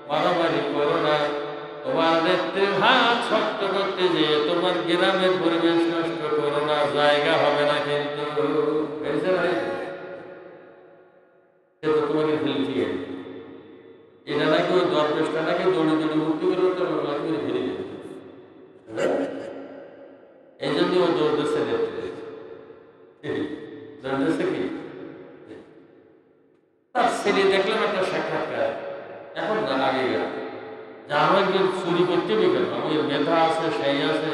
মারামারি করো না, তোমার নেত্রীর হাত শক্ত করতে যেয়ে তোমার গ্রামের পরিবেশ নষ্ট করো না, জায়গা হবে না কিন্তু। তোমাকে ফেলে দিয়ে এটা নাকি ওই দরবেশটা নাকি দৌড়ে দৌড়ে মুক্তি করে করে ফেলে দিতে, এই জন্য ও দৌড়তেছে দৌড়তেছে কি তার ছেলে দেখলাম একটা সাক্ষাৎকার, এখন না আগে যা আমাকে চুরি করতে হবে কেন, আমি মেধা আছে সেই আছে,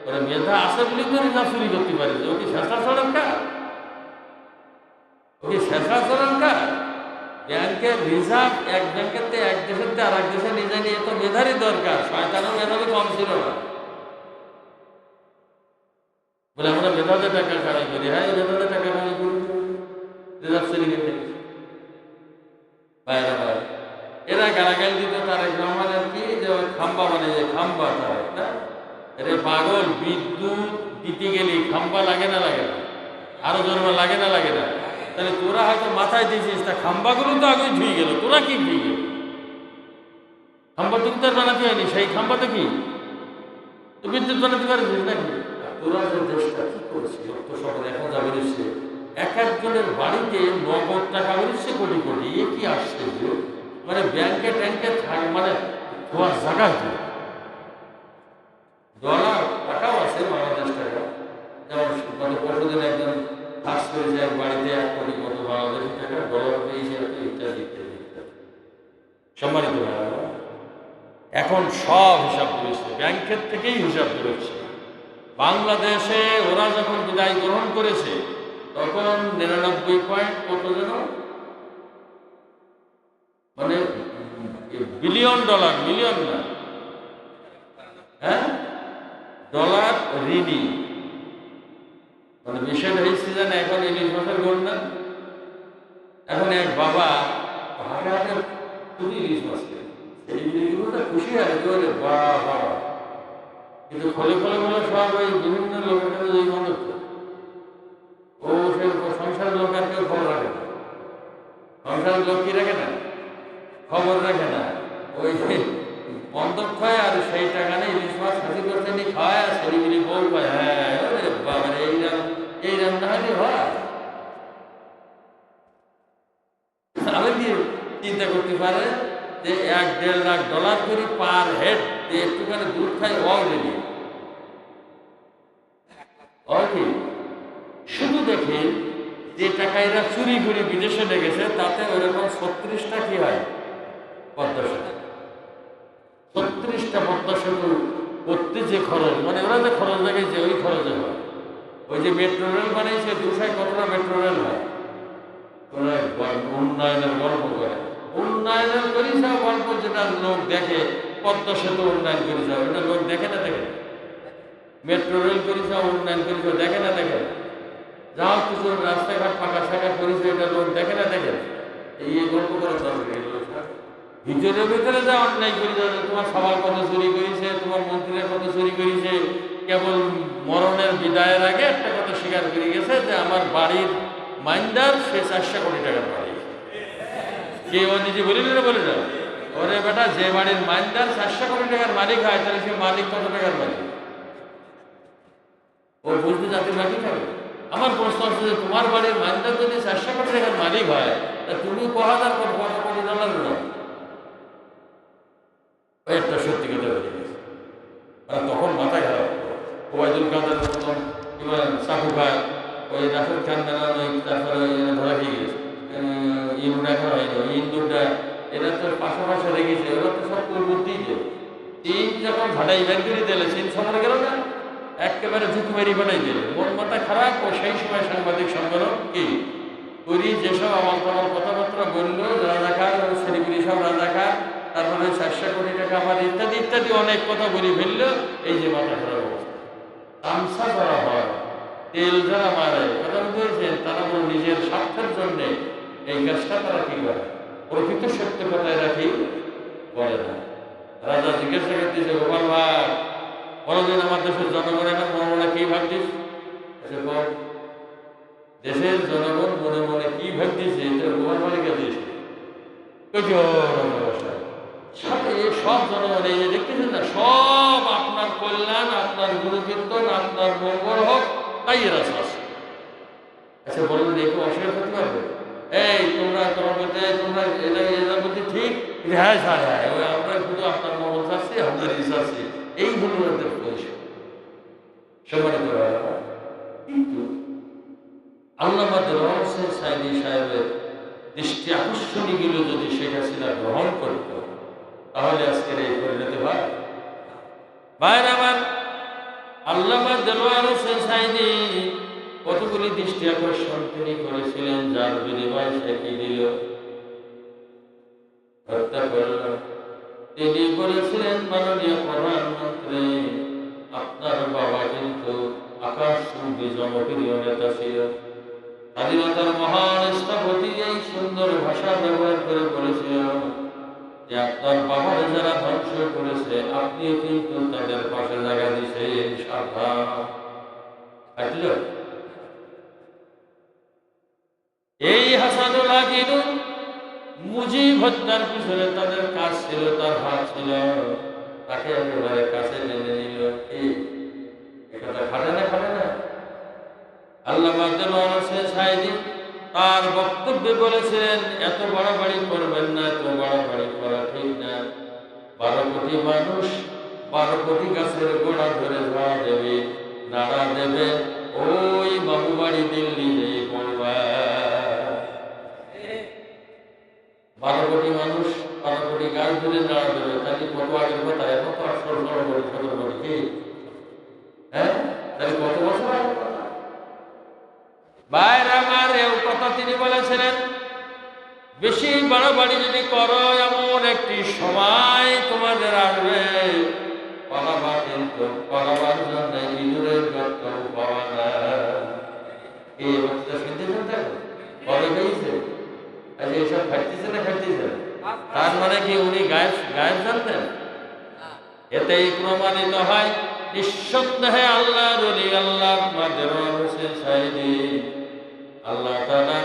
ওরা মেধা আছে বলে করে যা চুরি করতে পারি, ও কি শেষা চড়ান কা, ও কি শেষা চড়ান কা? ব্যাংকের রিজার্ভ এক ব্যাংকের এক দেশের আর এক দেশে নিয়ে যায়নি, এত মেধারই দরকার, শয়তানও মেধাবী কম ছিল না বলে আমরা মেধাতে টাকা কামাই করি। হ্যাঁ মেধাতে টাকা কামাই করি, রিজার্ভ চুরি করতে বাইরে বাইরে এরা গালাগাল দিত তারেক রহমানের কি যে ওই খাম্বা মানে যে খাম্বা তারেক না রে পাগল, বিদ্যুৎ দিতে গেলে খাম্বা লাগে না লাগে না, আরো জোরমা লাগে না লাগে না, তাহলে তোরা হয়তো মাথায় দিয়েছিস, তা খাম্বাগুলো তো আগে ধুয়ে গেল, তোরা কি ধুয়ে গেল? খাম্বা তুমি তার বানাতে হয়নি, সেই খাম্বাতে কি তো বিদ্যুৎ বানাতে পারছিস নাকি? তোরা যে দেশটা কি করেছিল তো সকলে এখন যাবে নিচ্ছে, এক একজনের বাড়িতে নগদ টাকা বেরোচ্ছে কোটি কোটি, এ কি আসছে মানে ব্যাংকে ট্যাঙ্কে থাক মানে তোমার জায়গা কি ডলার টাকাও আছে বাংলাদেশ টাকা, যেমন মানে পরশুদিন একজন কাজ করে যায় বাড়িতে 1 কোটি কত বাংলাদেশি টাকা ডলার পেয়েছে ইত্যাদি ইত্যাদি ইত্যাদি। সম্মানিত এখন সব হিসাব করেছে, ব্যাংকের থেকেই হিসাব করেছে। বাংলাদেশে ওরা যখন বিদায় গ্রহণ করেছে তখন 99 পয়েন্ট কত যেন মানে বিলিয়ন ডলার, মিলিয়ন না হ্যাঁ ডলার ঋণী, মানে বিষয়টা হয়েছে জানে এখন 20 বছর গণনা, এখন এক বাবা হাতে হাতে খুবই 20 বছর এই জিনিসগুলো খুশি হয় বাবা, কিন্তু খোলে খোলে বলে সব ওই বিভিন্ন লোকের কাছে ওই মনে ও সে সংসারের লোক আর কেউ খবর রাখে না, সংসারের লোক কি রাখে না খবর রাখে না, ওই বন্ধক খায় আর সেই টাকা নেই 20 মাস 60% নি খায় আর শরীরে বউ পায়। হ্যাঁ বাবা এই রান্না হলে হয়, আমি কি চিন্তা করতে পারে যে 1-1.5 লাখ ডলার করে পার হেড একটুখানি দুধ খাই অলরেডি কি শুধু দেখেন যে টাকা এরা চুরি করে বিদেশে লেগেছে তাতে ওইরকম 36টা কি হয় পদ্মা সেতু, 36টা পদ্মা সেতু করতে যে খরচ, মানে ওরা যে খরচ লাগাইছে ওই খরচে হয়। ওই যে মেট্রো রেল বানিয়েছে 200 কতটা মেট্রো রেল হয়, ওরা উন্নয়নের গল্প করে, উন্নয়নের করিস গল্প যেটা লোক দেখে, পদ্মা সেতু উন্নয়ন করিস ওটা লোক দেখে না দেখে, মেট্রো রেল করিস উন্নয়ন করিস দেখে না দেখে, যাও কিছু রাস্তাঘাট ফাঁকা শাখা করিস এটা লোক দেখে না দেখে, এই গল্প করার দরকার ভিতরে ভিতরে যা অন্যায় করি যাবে, তোমার সবার কত চুরি করেছে, তোমার মন্ত্রীরা কত চুরি করেছে, কেবল মরণের বিদায়ের আগে একটা কথা স্বীকার করে গেছে যে আমার বাড়ির মাইন্দার সে 400 কোটি টাকার বাড়ি। কে ও নিজে বলি না বলে যাও, ওরে বেটা যে বাড়ির মাইন্দার 400 কোটি টাকার মালিক হয় তাহলে সে মালিক কত টাকার মালিক? ও বুঝতে জাতির বাকি থাকবে। আমার প্রশ্ন হচ্ছে যে তোমার বাড়ির মাইন্দার যদি 400 কোটি টাকার মালিক হয় তা তুমি ক কোটি ডলার না? একটা সত্যি কথা বলে গেছে। আর তখন মাথা খারাপ, ওবায়দুল কাদের মতন এবার চাকু খায়, ওই রাফেল খান তারপরে ধরা খেয়ে গেছে, ইন্দুটা খাওয়া হয়নি, ওই ইন্দুরটা এরা তো পাশাপাশি রেখেছে, ওরা তো সব পূর্বতেই দেয়। চীন যখন ভাটাই ব্যাগ করে দিলে চীন সমরে গেল না, একেবারে ঝুঁকি মারি বানাই দিল, মন মাথা খারাপ। ও সেই সময় সাংবাদিক সম্মেলন কি করি, যেসব আমার তোমার কথাবার্তা বললো রাজাকার সেলিগুলি সব রাজাকার, তারপরে 400 কোটি টাকা আমার ইত্যাদি ইত্যাদি অনেক কথা বলি ফেললো। এই যে মাথা খারাপ অবস্থা, তামসা করা হয়, তেল যারা মারে, কথা বুঝেছেন, তারা বলে নিজের স্বার্থের জন্যে এই কাজটা তারা কি করে, প্রকৃত সত্য কথায় রাখি বলে না। রাজা জিজ্ঞাসা করতেছে, গোপাল ভাই কোনোদিন আমার দেশের জনগণের মনে মনে কি ভাবছিস? দেশের জনগণ মনে মনে কি ভাবতেছে এটা গোপাল ভাইকে দিয়েছে। সব জনগণ এই যে দেখতেছেন না, সব আপনার কল্যাণ, আপনার গুরুকীর্তন, আপনার মঙ্গল হোক, তাই এরা চাষ। আচ্ছা বলুন, দেখো অস্বীকার করতে পারবে? এই তোমরা তোমার মধ্যে তোমরা এটা বলতে ঠিক, হ্যাঁ স্যার হ্যাঁ, ওই আমরা শুধু আপনার মঙ্গল চাচ্ছি, আপনার ই চাচ্ছি, এই হল ওদের পরিষদ। সম্মানিত কিন্তু আল্লামা দেওয়ান হোসেন সাইদি সাহেবের দৃষ্টি আকর্ষণীগুলো যদি শেখ হাসিনা গ্রহণ করত, তাহলে আজকের এই পরিণতি হয়। ভাইয়ের আমার, আল্লামা দেওয়ান হোসেন সাইদি কতগুলি দৃষ্টি আকর্ষণ তিনি করেছিলেন, যার বিনিময় সে কি দিল? হত্যা করল। তিনি বলেছিলেন, মাননীয় প্রধানমন্ত্রী, আপনার বাবা কিন্তু আকাশচুম্বী জনপ্রিয় নেতা ছিল। স্বাধীনতার মহান স্থপতি এই সুন্দর ভাষা ব্যবহার করে বলেছিল যে আপনার বাবার যারা ধ্বংস করেছে আপনিও কিন্তু তাদের পাশে জায়গা দিয়েছেন। সাবধান। এই হাসানুল হাকিম মুজিব হত্যার পিছনে তাদের কাজ ছিল, তার হাত ছিল, তাকে একেবারে কাছে মেনে নিল। কি এটা খাটে না, খাটে না? আল্লামা দেওয়ান হোসেন সাইদি তার বক্তব্যে বলেছিলেন, এত বাড়াবাড়ি করবেন না, এত বাড়াবাড়ি করা ঠিক না। 12 কোটি মানুষ 12 কোটি গাছের গোড়া ধরে ধরা দেবে, নাড়া দেবে, ওই বাবুবাড়ি দিল্লি নেই পড়বা। 12 কোটি মানুষ 12 কোটি গাছ ধরে নাড়া দেবে, তাহলে কত আগের কথা, এখন তো 18 কোটি 17 কোটি কি, হ্যাঁ, তাহলে কত বছর আগে? বাইরে আমার এই কথা তিনি বলেছিলেন, বেশি বাড়াবাড়ি যদি করো এমন একটি সময় তোমাদের আসবে, পালাবা, কিন্তু পালাবার জন্য ইঁদুরের গর্ত পাওয়া না। এই বক্তৃতা শুনতেছেন, দেখো বলে গেছে, আজ এইসব খাইতেছে না খাইতেছে, তার মানে কি উনি গায়েব গায়েব জানতেন? এতেই প্রমাণিত হয় নিঃসন্দেহে আল্লাহর ওলি আল্লামা দেওয়ান হোসেন সাইদি আল্লাহ তাআলা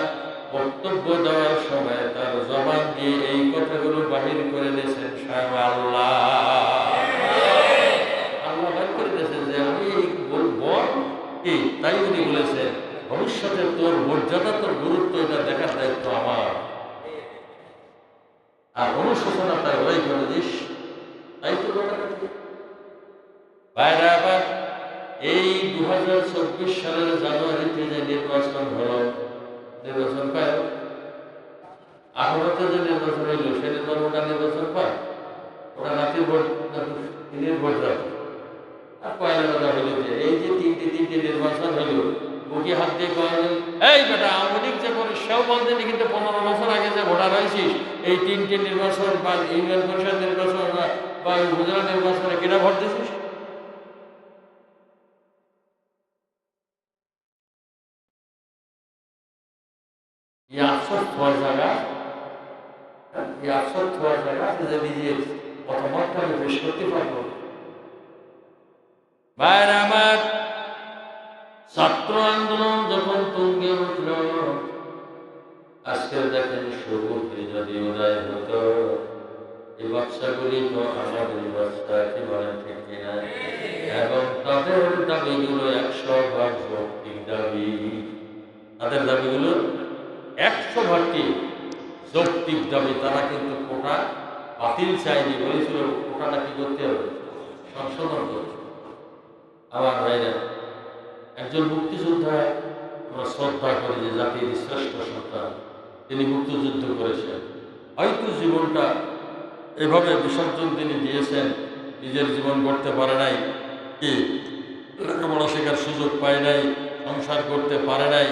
বক্তব্য দেওয়ার সময় তার জবান দিয়ে এই কথাগুলো বাহির করে দিয়েছেন। স্বয়ং আল্লাহ বাহির করে দিয়েছেন যে আমি বলবো কি, তাই উনি বলেছেন ভবিষ্যতে তোর মর্যাদা, তোর গুরুত্ব, এটা দেখার দায়িত্ব আমার। আর অনুশোচনা তাই ওই করে দিস, তাই তো বাইরে। আবার এই 2024 সালের জানুয়ারিতে যে নির্বাচন হলো, নির্বাচন পায় 18তে যে নির্বাচন হইল, সে নির্বাচনটা নির্বাচন পায়, ওটা নাতির ভোট, দিনের ভোট রাখে। আর পয়লা কথা হইল যে এই যে তিনটে নির্বাচন হইল, বুকে হাত দিয়ে কয়েন, এই বেটা আওয়ামী লীগ যে করে সেও বলতেনি, কিন্তু 15 বছর আগে যে ভোটার হয়েছিস, এই 3টে নির্বাচন বা ইউনিয়ন পরিষদ নির্বাচন বা উপজেলা নির্বাচনে কিনা ভোট দিয়েছিস? আফসোস হওয়ার জায়গা এই আফসোস হওয়ার জায়গা যে নিজের মতামতটা আমি পেশ করতে পারবো। ভাইরা আমার, ছাত্র আন্দোলন যখন তুঙ্গে উঠল, আজকে দেখেন সবুজে যদি উদয় হতো, এই বাচ্চাগুলি তো আমাদের বাচ্চা, কি বলেন ঠিক কিনা? এবং তাদের দাবিগুলো 100% যৌক্তিক দাবি। তাদের দাবিগুলো 100% যৌক্তিক দাবি। তারা কিন্তু কোটা বাতিল চাইনি, বলেছিল কোটাটা কি করতে হবে, সংশোধন করতে। আমার ভাইরা, একজন মুক্তিযোদ্ধা আমরা শ্রদ্ধা করি, যে জাতির শ্রেষ্ঠ সন্তান, তিনি মুক্তিযুদ্ধ করেছেন। হয়তো জীবনটা এভাবে বিসর্জন তিনি দিয়েছেন, নিজের জীবন গড়তে পারে নাই, কি লেখাপড়া শেখার সুযোগ পায় নাই, সংসার করতে পারে নাই।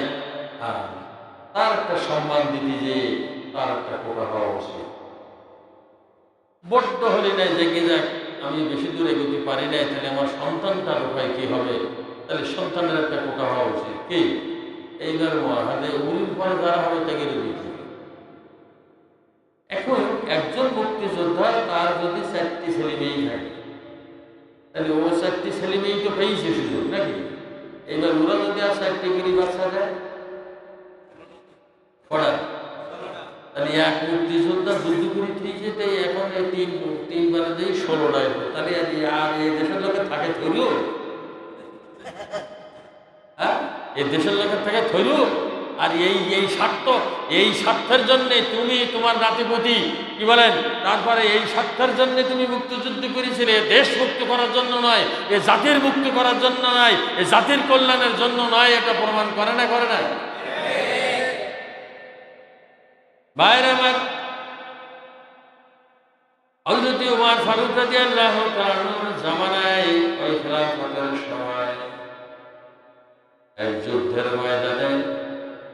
তার একটা সম্মান দিতে, যে তার একটা কোটা হওয়া উচিত। বড্ড হলে নাই জেগে যাক, আমি বেশি দূরে এগোতে পারি নাই, তাহলে আমার সন্তানটার উপায় কি হবে? তাহলে সন্তানের একটা কোটা হওয়া উচিত। কি এইবার মহাদে উনির পরে যারা হবে তাকে দিতে। এখন একজন মুক্তিযোদ্ধা, তার যদি 4টি ছেলে মেয়েই থাকে, তাহলে ও 4টি ছেলে মেয়েই তো পেয়েছে সুযোগ নাকি? এইবার ওরা যদি আর 4টি করে বাচ্চা দেয় পড়া, তাহলে এক মুক্তিযোদ্ধা যুদ্ধ করে ঠিক যেতে এখন তিন বারে দিয়ে 16টায়, তাহলে আর এই দেশের লোকের থাকে থইল, হ্যাঁ এই দেশের লোকের থাকে থইল। আর এই স্বার্থের জন্যে তুমি তোমার নাতিপতি, কি বলেন, তারপরে এই স্বার্থের জন্য তুমি মুক্তিযুদ্ধ করেছিলে, দেশ মুক্ত করার জন্য নয়, এ জাতির মুক্ত করার জন্য নয়, এ জাতির কল্যাণের জন্য নয়। এটা প্রমাণ করে না, করে না? বাইরে আমার হযরত ওমর ফারুক রাদিয়াল্লাহু তাআলার জামানায়, ওই খেলাফতের সময় এক যুদ্ধের ময়দানে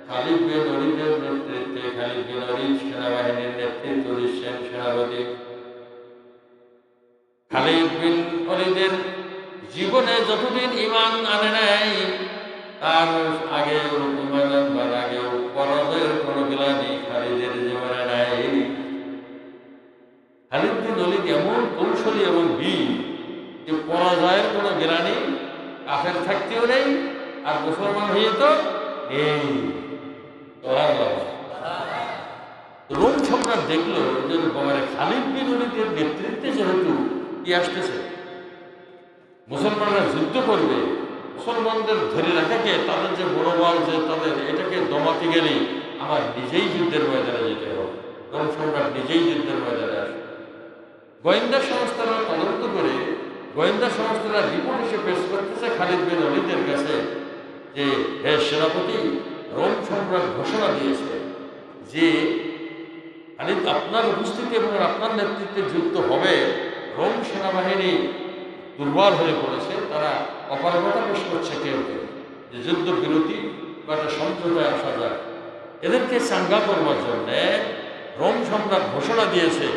খালিদ বিন ওলীদের নেতৃত্বে, খালিদ বিন ওলীদ সেনাবাহিনীর নেতৃত্ব দিচ্ছেন সেনাপতি। খালিদ বিন ওলীদের জীবনে যতদিন ঈমান আনে নাই, তার আগে ঈমান আনবার আগেও পরাজয়ের কোনো গ্লানি খালিদের জীবনে নাই। খালিদ বিন ওলীদ এমন কৌশলী এবং বীর যে পরাজয়ের কোনো গ্লানি কাফের থাকতেও নেই, আর মুসলমান হয়ে তো নেই। রোম সম্রাট দেখলো যে খালিদ বিন ওলীদের নেতৃত্বে যেহেতু কি আসতেছে, মুসলমানরা যুদ্ধ করবে, মুসলমানদের ধরে রাখাকে, তাদের যে মনোবল, যে তাদের এটাকে দমাতে গেলে আমার নিজেই যুদ্ধের ময়দানে যেতে হবে। রোম সম্রাট নিজেই যুদ্ধের ময়দানে আসবে। গোয়েন্দা সংস্থারা তদন্ত করে, গোয়েন্দা সংস্থারা রিপোর্ট এসে পেশ করতেছে খালিদ বিন ওলীদের কাছে যে, হে সেনাপতি, রোম সম্রাট ঘোষণা দিয়েছে যে খালিদ আপনার উপস্থিতি এবং আপনার নেতৃত্বে যুদ্ধ হবে। রোম সেনাবাহিনী দুর্বল হয়ে পড়েছে, তারা অপারগতা পেশ করছে কেউ কেউ, যে যুদ্ধ বিরতি বা একটা সমঝোতায় আসা যায়। এদেরকে চাঙ্গা করবার জন্যে রোম সম্রাট ঘোষণা দিয়েছে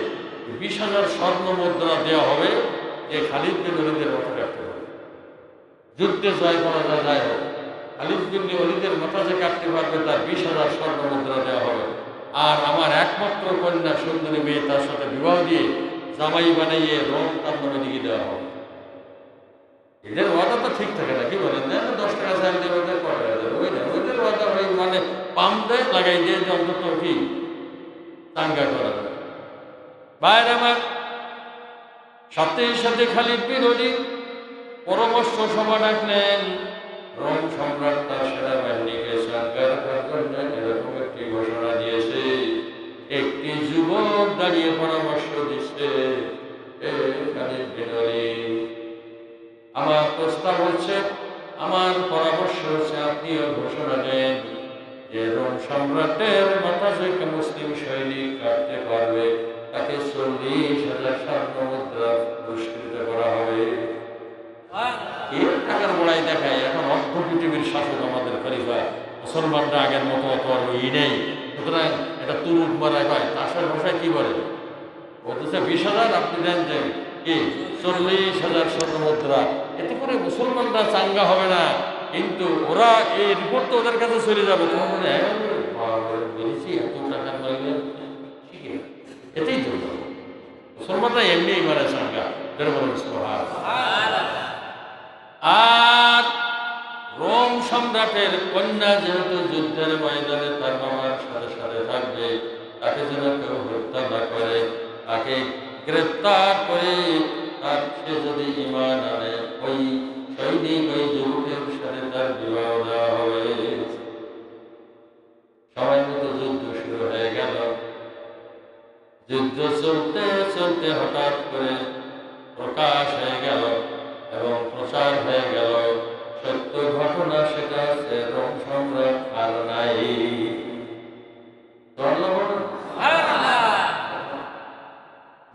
20,000 স্বর্ণ মুদ্রা দেওয়া হবে, যে খালিদ বিন ওলীদের মাথা কাটতে হবে। যুদ্ধে জয় করা যায় হোক, খালিদ বিন ওলীদের মাথা যে কাটতে পারবে তার 20,000 স্বর্ণ মুদ্রা দেওয়া হবে। আর আমার একমাত্র কন্যা সুন্দরী মেয়ে, তার সাথে বিবাহ দিয়ে জামাই বানাইয়ে রোম তার নামে লিখে দেওয়া হবে। এদের ওয়াদা তো ঠিক থাকে না, কি বলেন? 10 টাকা চাল দেবে, ওদের কটা দেবে, ওই না, ওদের ওয়াদা ওই মানে পাম দেয়, লাগাই দিয়ে যে অন্তত কি চাঙ্গা করা যায়। বাইরে আমার সাথে সাথে খালিদ বিন ওলীদ পরামর্শ সভা ডাকলেন। রোম সম্রাট তার সেনাবাহিনীকে চাঙ্গা রাখার জন্য এরকম একটি ঘোষণা দিয়েছে। একটি যুবক দাঁড়িয়ে পরামর্শ দিচ্ছে, খালিদ বিন ওলীদ, আমার প্রস্তাব হচ্ছে, আমার পরামর্শ হচ্ছে, আপনিও ঘোষণা দেন যে রোম সম্রাটের মাথা থেকে মুসলিম সৈনিক কাটতে পারবে তাকে 40,000 স্বর্ণ মুদ্রা পুরস্কৃত করা হবে। এর টাকার বড়াই দেখায়। এখন অর্ধ পৃথিবীর শাসক আমাদের খলিফা, মুসলমানরা আগের মতো অত আর নেই, সুতরাং এটা তুরুপ মারা হয়। তাসের ভাষায় কি বলে, বলতেছে 20,000, আপনি দেন যে কি 40,000 স্বর্ণ মুদ্রা। এতে করে মুসলমানরা চাঙ্গা হবে না, কিন্তু ওরা এই রিপোর্ট তো ওদের কাছে চলে যাবে। তোমার মনে বলেছি এত টাকার মাইলে ঠিক আছে, এটাই জন্য মুসলমানরা এমনি মারে সাঙ্গা আর রোম সম্রাটের কন্যা যেহেতু যুদ্ধের ময়দানে তার বাবার সাথে সাথে থাকবে, তাকে যেন কেউ হত্যা না করে, তাকে গ্রেফতার করে তার সে যদি ঈমান আনে ওই সৈনিক ওই যুবকের সাথে তার বিবাহ দেওয়া হবে। সবাই মতো যুদ্ধ শুরু হয়ে গেল। যুদ্ধ চলতে চলতে হঠাৎ করে প্রকাশ হয়ে গেল এবং প্রচার হয়ে গেল সত্য ঘটনা, সেটা হচ্ছে রোম সম্রাট আর নাই।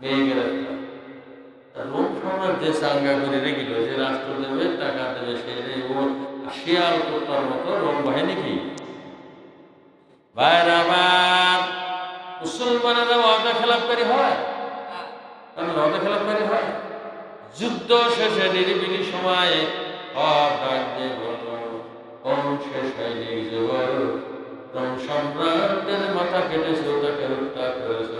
মেয়ে গ্রেফতার। রোম সম্রাট যে চাঙ্গা করে রেখেছিল, যে রাষ্ট্র দেবে টাকা দেবে, সে শিয়াল কুত্তার মতো রোম বাহিনী কি ভাইরা আমার মুসলমানেরা ওয়াদা খেলাপকারী হয়, কারণ ওয়াদা খেলাপকারী হয়। যুদ্ধ শেষে নিরিবিলি সময়ে সব ডাক দিয়ে বলল, কোন সে সৈনিক যুবক রোম সম্রাটের মাথা কেটেছে, তাকে হত্যা করেছ,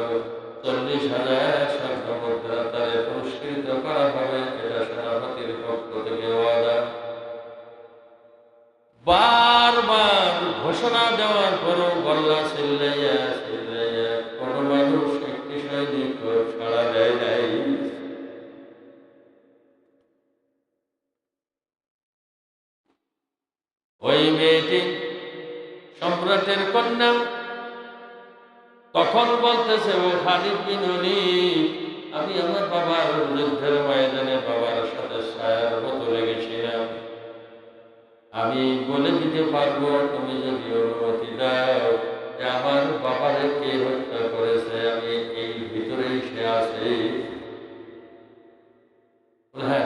40,000 স্বর্ণ মুদ্রা তারে পুরস্কৃত করা হবে। এটা সেনাপতির পক্ষ থেকে ওয়াদা। বারবার ঘোষণা দেওয়ার পরও গল্লা চিল্লাইয়া চিল্লাইয়া কোন মানুষ একটি সৈনিক ছাড়া দেয় নাই। ওই মেয়েটি সম্রাটের কন্যা তখন বলতেছে, ও খালিদ বিন ওলীদ, আমি আমার বাবার যুদ্ধের ময়দানে বাবার সাথে ছায়ার বোতলে গেছিলাম, আমি বলে দিতে পারবো তুমি যদি অনুমতি দাও যে আমার বাবারে কে হত্যা করেছে, আমি এই ভিতরেই সে আছে। হ্যাঁ,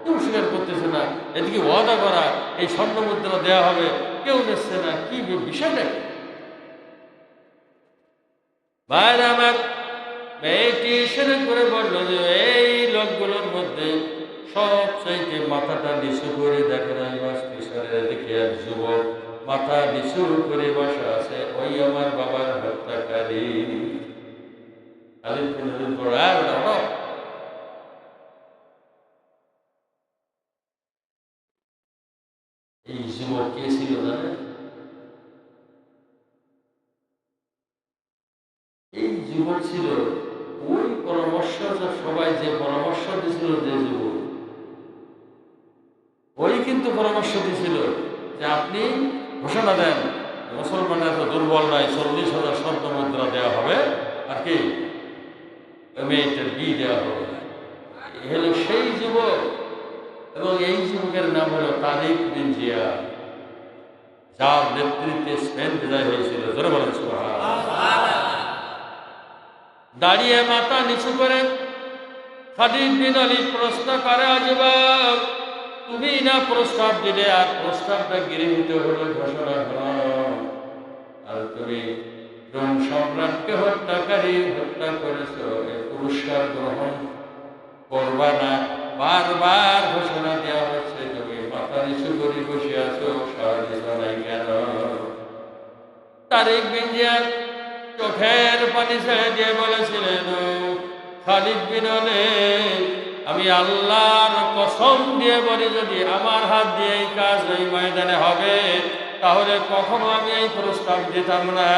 কেউ স্বীকার করতেছে না। এদিকে ওয়াদা করা, এই স্বর্ণ মুদ্রা দেওয়া হবে, কেউ নিচ্ছে না। কি বিষয়টা? ভাইরা আমার, মেয়েটি সেরে করে বলল যে এই লোকগুলোর মধ্যে সবচাইতে মাথাটা নিচু করে দেখেন, ওই মাস পিছনে দেখে এক যুবক মাথা নিচু করে বসা আছে, ওই আমার বাবার হত্যাকারী। এই যুবক কে ছিল জানেন? এই যুবক ছিল ওই পরামর্শ, সবাই যে পরামর্শ দিছিল, যে যুবক ওই কিন্তু পরামর্শ দিছিল যে আপনি ঘোষণা দেন মুসলমানরা এত দুর্বল নয়, 40,000 স্বর্ণ মুদ্রা দেওয়া হবে, আর কি মেয়েটার বিয়ে দেওয়া হবে। হলো সেই যুবক, এবং এই যুবকের নাম হলো তারিক বিন জিয়াদ, যার নেতৃত্বে স্পেন বিজয় হয়েছিল। জোরে বলেন সুবহানাল্লাহ। দাঁড়িয়ে মাথা নিচু করে খালিদ বিন ওলীদ প্রশ্ন করে, যুবক, তুমি না প্রস্তাব দিলে, আর প্রস্তাবটা গৃহীত হলো, ঘোষণা হলো, আর তুমি রোম সম্রাটকে হত্যা করেছ, এই পুরস্কার গ্রহণ করবা না। বারবার ঘোষণা দেওয়া হচ্ছে, তুমি মাথা নিচু করে বসে আছো, সাড়া দিত নাই কেন? তারিক বিন জিয়াদ চোখের পানি ছেড়ে দিয়ে বলেছিলেন, খালিদ বিন ওলীদ, আমি আল্লাহর কসম দিয়ে বলি, যদি আমার হাত দিয়ে এই কাজ ওই ময়দানে হবে, তাহলে কখনো আমি এই প্রস্তাব দিতাম না।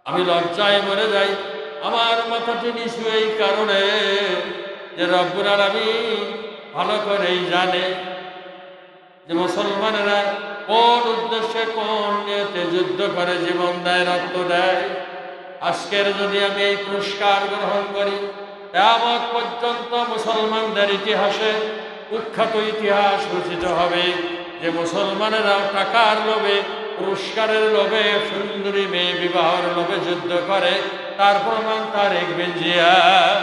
আমি লজ্জায় মরে যাই। আমার মাথাটি নিচু এই কারণে যে রব্বুল আলামিন ভালো করেই জানে যে মুসলমানেরা কোন উদ্দেশ্যে, কোন নিয়তে যুদ্ধ করে, জীবন দেয়, রক্ত দেয়। আজকের যদি আমি এই পুরস্কার গ্রহণ করি, কিয়ামত পর্যন্ত মুসলমানদের ইতিহাসে কুখ্যাত ইতিহাস রচিত হবে যে মুসলমানেরা টাকার লোভে, পুরস্কারের লোভে, সুন্দরী মেয়ে বিবাহের লোভে যুদ্ধ করে। তার প্রমাণ তারিক বিন জিয়াদ।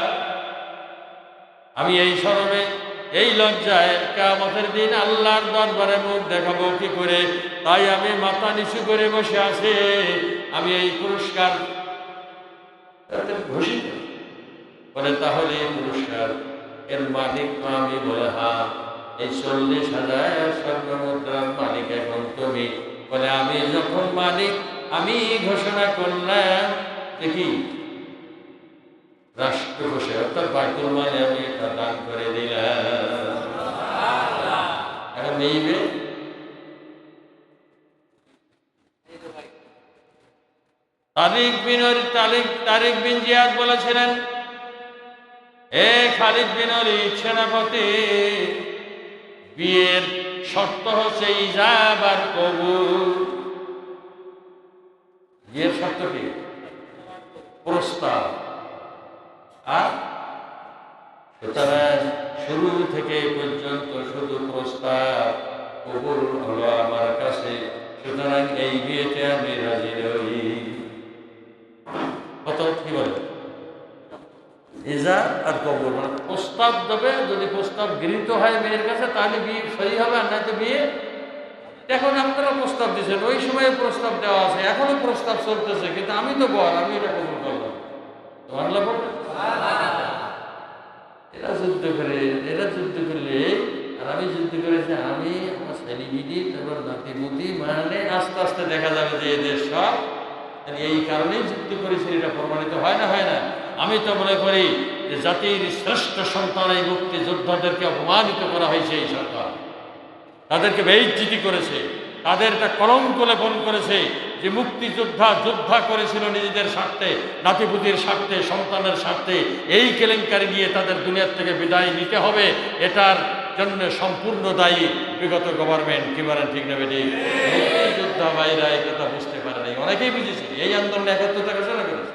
আমি এই শরমে, এই লজ্জায় কিয়ামতের দিন আল্লাহর দরবারে মুখ দেখাবো কি করে? তাই আমি মাথা নিচু করে বসে আছি। আমি এই পুরস্কার ঘোষিত বলে, তাহলে এই পুরস্কার এর মালিক আমি? বলে, হ্যাঁ, এই 40,000 স্বর্ণ মুদ্রার মালিক এখন তুমি। বলে, আমি যখন মালিক, আমি ঘোষণা করলাম দেখি রাষ্ট্র ঘোষে অর্থাৎ বাইতুল মালে আমি এটা দান করে দিলাম। এখন নেইবে তারিক বিন জিয়াদ বলেছিলেন, এ খালিদ বিন ওয়ালিদ সেনাপতি, বিয়ের শর্ত হচ্ছে ইজাব আর কবুল। বিয়ের শর্ত কি? প্রস্তাব। আর সুতরাং শুরু থেকে পর্যন্ত শুধু প্রস্তাব কবুল হলো আমার কাছে, সুতরাং এই বিয়েতে আমি রাজি নই। কত কি বলে? ইজাব আর কবুল, মানে প্রস্তাব দেবে, যদি প্রস্তাব গৃহীত হয় মেয়ের কাছে তাহলে বিয়ে সই হবে, আর নয়তো বিয়ে। এখন আপনারা প্রস্তাব দিচ্ছেন, ওই সময় প্রস্তাব দেওয়া আছে, এখনো প্রস্তাব চলতেছে, কিন্তু আমি তো বল, আমি এটা কবুল করলাম। আল্লাহ বলবেন এরা যুদ্ধ করলে আর আমি যুদ্ধ করেছি, আমি আমার ছেলেবিডি তারপর নাতিপুতি, মানে আস্তে আস্তে দেখা যাবে যে এদের সব এই কারণেই যুদ্ধ করেছি, এটা প্রমাণিত হয় না? হয় না? আমি তো মনে করি যে জাতির শ্রেষ্ঠ সন্তান এই মুক্তিযোদ্ধাদেরকে অপমানিত করা হয়েছে, এই সরকার তাদেরকে বেইজ্জতি করেছে, তাদের একটা কলঙ্ক লেপন করেছে যে যোদ্ধা করেছিল নিজেদের স্বার্থে, নাতিপুতির স্বার্থে, সন্তানের স্বার্থে। এই কেলেঙ্কারি নিয়ে তাদের দুনিয়ার থেকে বিদায় নিতে হবে, এটার জন্য সম্পূর্ণ দায়ী বিগত গভর্নমেন্ট। কি বলেন, ঠিক না বেটি? মুক্তিযোদ্ধা ভাইরা এই কথা বুঝতে পারে নাই, অনেকেই বুঝেছে। এই আন্দোলনে একত্রতা ঘোষণা করেছে।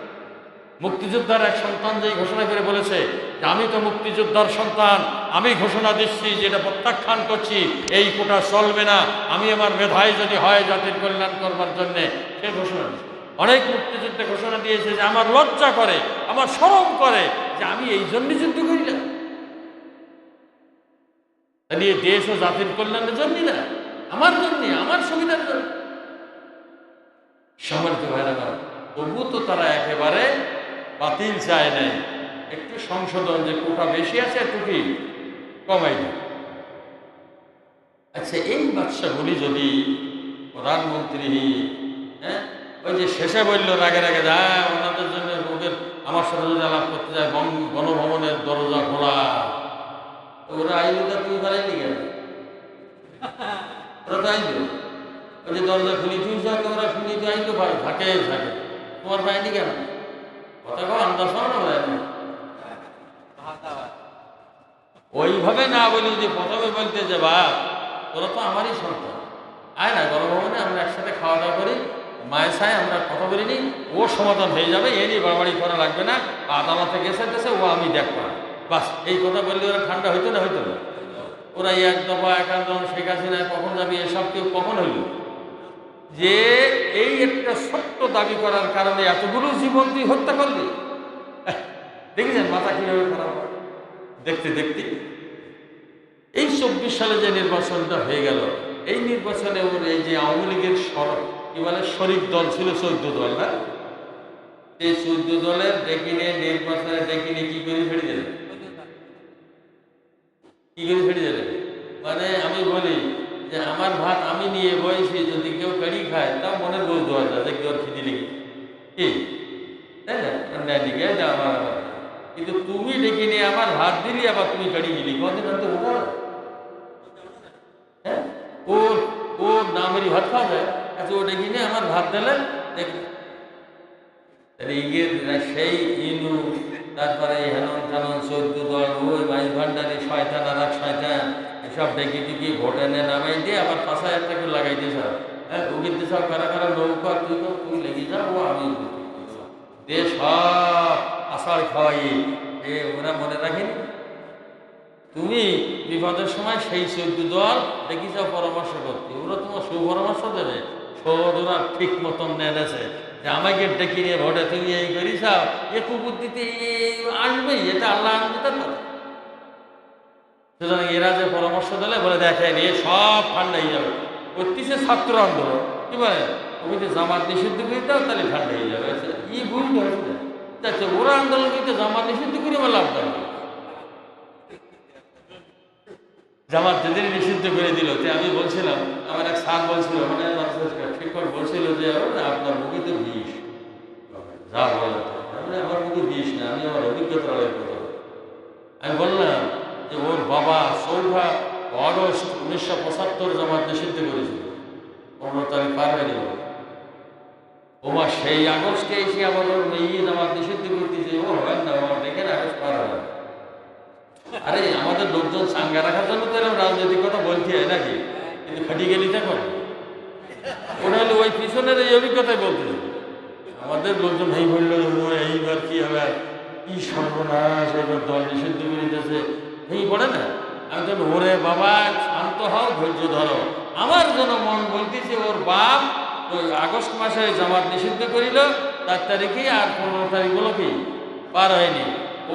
মুক্তিযোদ্ধার এক সন্তান যেই ঘোষণা করে বলেছে যে আমি তো মুক্তিযোদ্ধার সন্তান, আমি ঘোষণা দিচ্ছি যে এটা প্রত্যাখ্যান করছি, এই কোটা চলবে না, আমি আমার মেধায় যদি হয় জাতির কল্যাণ করবার জন্যে, সে ঘোষণা দিচ্ছে। অনেক মুক্তিযুদ্ধে ঘোষণা দিয়েছে যে আমার লজ্জা করে, আমার শরম করে যে আমি এই জন্য যুদ্ধ করি না, তাহলে দেশ ও জাতির কল্যাণের জন্যই না, আমার জন্যে, আমার সুবিধার জন্য। সম্মানিত ভাইরা, তবু তো তারা একেবারে বাতিল চায় নাই, একটু সংশোধন, যে কোটা বেশি আছে একটু কি কমাই দেয়। আচ্ছা, এই বাদশাগুলি যদি প্রধানমন্ত্রী, হ্যাঁ, ওই যে শেষে বলল রাগে রাগে যায় ওনাদের জন্য ওদের আমার সাথে যদি আলাপ করতে যায়, গণভবনের দরজা খোলা, ওরা আইলো, তা তুমি পারাইনি কেন? ওরা তো আইলো, ওই যে দরজা খুলি তুই ওরা শুনি তো আইলো, থাকে থাকে, তোমার পায়নি কেন? কথা কো আন্দাজ না হয় না। ওইভাবে না বলি যে প্রথমে বলতে যে বাপ তোরা তো আমারই সন্তান, আয় না গণভবনে, আমরা একসাথে খাওয়া দাওয়া করি, মায়ের সায় আমরা কথা বলি নি, ও সমাধান হয়ে যাবে, এ নিয়ে বাড়াবাড়ি করা লাগবে না, আদালতে গেছে ও আমি দেখবো, বাস এই কথা বললে ওরা ঠান্ডা হইতো না? হইতো না? ওরা এক দফা, এক আন্দোলন, শেখ হাসিনা কখন যাবি, এসব কেউ কখন হইল? যে এই একটা সত্য দাবি করার কারণে এতগুলো জীবন তুই হত্যা করলি, দেখেছেন মাথা কিভাবে খারাপ হয় দেখতে দেখতে। এই 24 সালে যে নির্বাচনটা হয়ে গেল, এই নির্বাচনে ওর এই যে আওয়ামী লীগের কি বলে শরিক দল ছিল 14 দল, না? এই 14 দলের ডেকে নিয়ে নির্বাচনে ডেকে নিয়ে কি করে ফেলে দিলেন? কি করে ফেলে দিলেন? মানে আমি বলি যে আমার ভাত আমি নিয়ে বসি, যদি কেউ কাড়ি খায় তা মনের বোঝ দেওয়া যায় যে কেউ খিদি লেগে, কি তাই না? দিকে আমার, কিন্তু তুমি ডেকে নিয়ে আমার ভাত দিলি, আবার তুমি কাড়ি দিলি, কদিন তো ওঠা, হ্যাঁ, ওর নামেরই ভাত খাওয়া যায়। আচ্ছা, ও ডেকে নিয়ে আমার ভাত দিলেন, সেই ইনু, তারপরে হেনন টেনন 14 দল, ওই মাইজ ভান্ডারি শয়তান আর এক শয়তান, এসব ডেকে টিকি ভোট এনে নামাই দিয়ে আবার 5,000 টাকা লাগাই দিয়ে সব, হ্যাঁ, উকিল সব কারা কারা নৌকা, তুই লেগে যাও, ও আমি দেশ সব আষাঢ় খাওয়াই, ওরা মনে রাখেনি। তুমি বিপদের সময় সেই 14 দল দেখি যাও পরামর্শ করতে, ওরা তোমার সুপরামর্শ দেবে, ওরা ঠিক মতন নেনেছে যে আমাকে ডেকে নিয়ে ভোটে তুমি এই করিস, এ কুবুদ্ধিতে আসবেই, এটা আল্লাহ আনন্দিত কথা। সুতরাং এরা যে পরামর্শ দিলে বলে দেখেন এ সব ঠান্ডা হয়ে যাবে, করতেছে ছাত্র আন্দোলন, কি বলে তুমি তো জামাত নিষিদ্ধ করে দাও, তাহলে ঠান্ডা হয়ে যাবে। ই ভুল হয়েছে, আচ্ছা ওরা আন্দোলন করতে জামাত নিষিদ্ধ করে আমার লাভ দেয়, জামাত যেদিন নিষিদ্ধ করে দিল, তে আমি বলছিলাম, আমার এক স্যার বলছিল, মানে শিক্ষক বলছিল যে আপনার মুখে তো বিষ, যা বলেন আমার মুখে বিষ না, আমি আমার অভিজ্ঞতা কথা। আমি বললাম যে ওর বাবা 14 আগস্ট 1975 জামাত নিষিদ্ধ করেছিল, 15 তারিখ পার হয়ে গেল। ওমা সেই আগস্টে এসে আবার ওর মেয়ে জামাত নিষিদ্ধ করতেছে, ও হয় না, আমার দেখেন আগস্ট পার হয়। আরে আমাদের লোকজন সাঙ্গা রাখার জন্য তো এরকম রাজনৈতিক কথা বলতে হয় নাকি? কিন্তু খাটি গেলি তখন ওটা হলো ওই পিছনের এই অভিজ্ঞতায় বলতেছে। আমাদের লোকজন এই বলল এইবার কি হবে, কি সর্বনাশ, এবার দল নিষিদ্ধ করে দিতেছে, এই পড়ে না। আমি তো ওরে বাবা শান্ত হও, ধৈর্য ধরো। আমার জন্য মন বলতেছে ওর বাপ ওই আগস্ট মাসে জামাত নিষিদ্ধ করিল, 4 তারিখে, আর 15 তারিখ হলো কি পার হয়নি।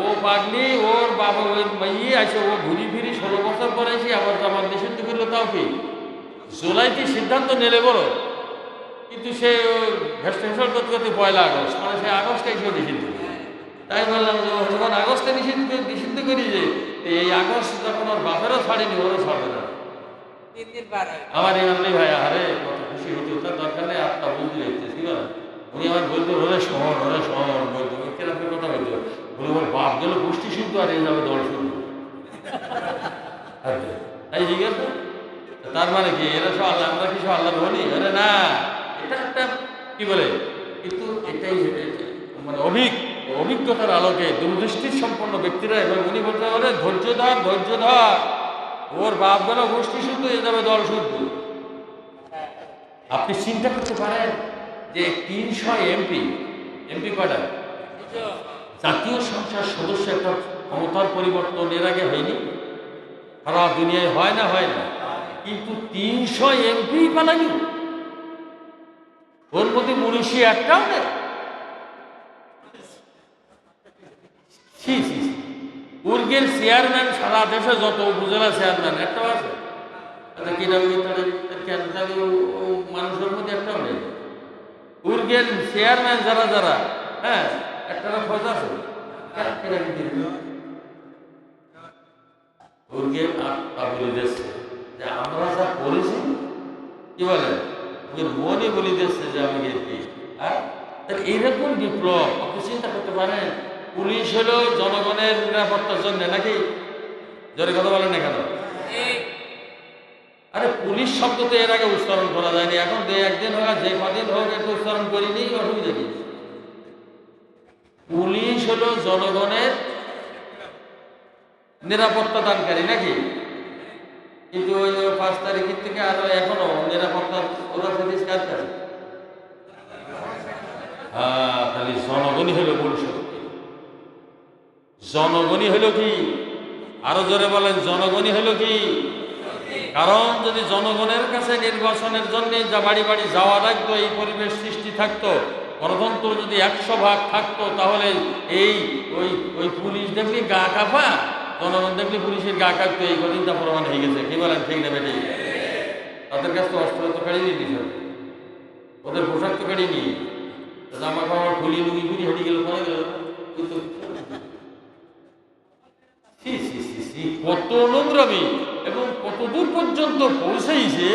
ও পাগলি, ওর বাবা ওই মেয়ে আছে, ও ঘুরি ফিরি 16 বছর পরে এসে আবার জামাত নিষিদ্ধ করলো, তাও কি জুলাইতে সিদ্ধান্ত নিলে বলো। কিন্তু সে ভেস্টেশন করতে করতে 1 আগস্ট, মানে সে আগস্টে এসে নিষিদ্ধ। তাই বললাম যে যখন আগস্টে নিষিদ্ধ করি, যে এই আগস্ট যখন ওর বাপেরও ছাড়েনি, ওরও ছাড়বে না। আমার ইমানলি ভাই, আরে কত খুশি হতো, তার দরকার নেই, আটটা বলতে দেখতেছি না। উনি আমার বলতো ওরে শহর বলতো, কিরকম কথা বলতো, বলে ওর বাপ গেল গোষ্ঠী শুদ্ধ, আর এই যাবে দল শুদ্ধ। তাই ঠিক আছে, তার মানে কি এরা সব আল্লাহ, আমরা কি সব আল্লাহ বলি? আরে না, এটা একটা কি বলে, কিন্তু এটাই মানে অভিজ্ঞতার আলোকে দূরদৃষ্টি সম্পন্ন ব্যক্তিরা, এবং উনি বলতে পারে ধৈর্য ধর, ওর বাপ গেল গোষ্ঠী শুদ্ধ, এ যাবে দল শুদ্ধ। আপনি চিন্তা করতে পারেন যে 300 এমপি কয়টা জাতীয় সংসদ সদস্য, একটা ক্ষমতার পরিবর্তন এর আগে হয়নি, সারা দুনিয়ায় হয় না, কিন্তু 300 এমপি বানাই, ওর মধ্যে মনীষী একটাও নেই। উর্গের চেয়ারম্যান সারা দেশে যত উপজেলা চেয়ারম্যান একটাও আছে, মানুষের মধ্যে একটাও নেই। উর্গের চেয়ারম্যান যারা, হ্যাঁ, একটা খোঁজ আছে। উর্গের বলে দিচ্ছে যে আমরা যা করেছি, কি বলে, মনে বলে দিচ্ছে যে আমি গেছি। আর এইরকম বিপ্লব আপনি চিন্তা করতে পারেন। পুলিশ হলো জনগণের নিরাপত্তার জন্য নাকি? জোরে কথা বলেন না কেন? আরে পুলিশ শব্দ তো এর আগে উচ্চারণ করা যায়নি, এখন 2-1 দিন হোক, যে কদিন হোক, একটু উচ্চারণ করিনি, অসুবিধা কি? পুলিশ হলো জনগণের নিরাপত্তা দানকারী নাকি? কিন্তু ওই 5 তারিখের থেকে আরো এখনো নিরাপত্তা ওরা পুলিশ কাজ করে। খালি জনগণই হলো মূল শক্তি। জনগণই হলো কি? আরো জোরে বলেন, জনগণই হলো কি? কারণ যদি জনগণের কাছে নির্বাচনের জন্য যা বাড়ি বাড়ি যাওয়া লাগতো, এই পরিবেশ সৃষ্টি থাকতো, গণতন্ত্র যদি 100 ভাগ থাকতো, তাহলে এই ওই পুলিশ দেখলি গা কাঁপা, জনগণ দেখলি পুলিশের গা কাঁপতো। এই কদিন তা প্রমাণ হয়ে গেছে, কি বলেন, ঠিক না বেটে? তাদের কাছে তো অস্ত্র তো কাড়ি নিয়ে দিস, ওদের পোশাক তো কাড়ি নিয়ে, জামা কাপড় খুলি লুঙ্গি খুলি হেঁটে গেল, পরে গেল। কিন্তু কত নোংরামি এবং কতদূর পর্যন্ত পৌঁছেছে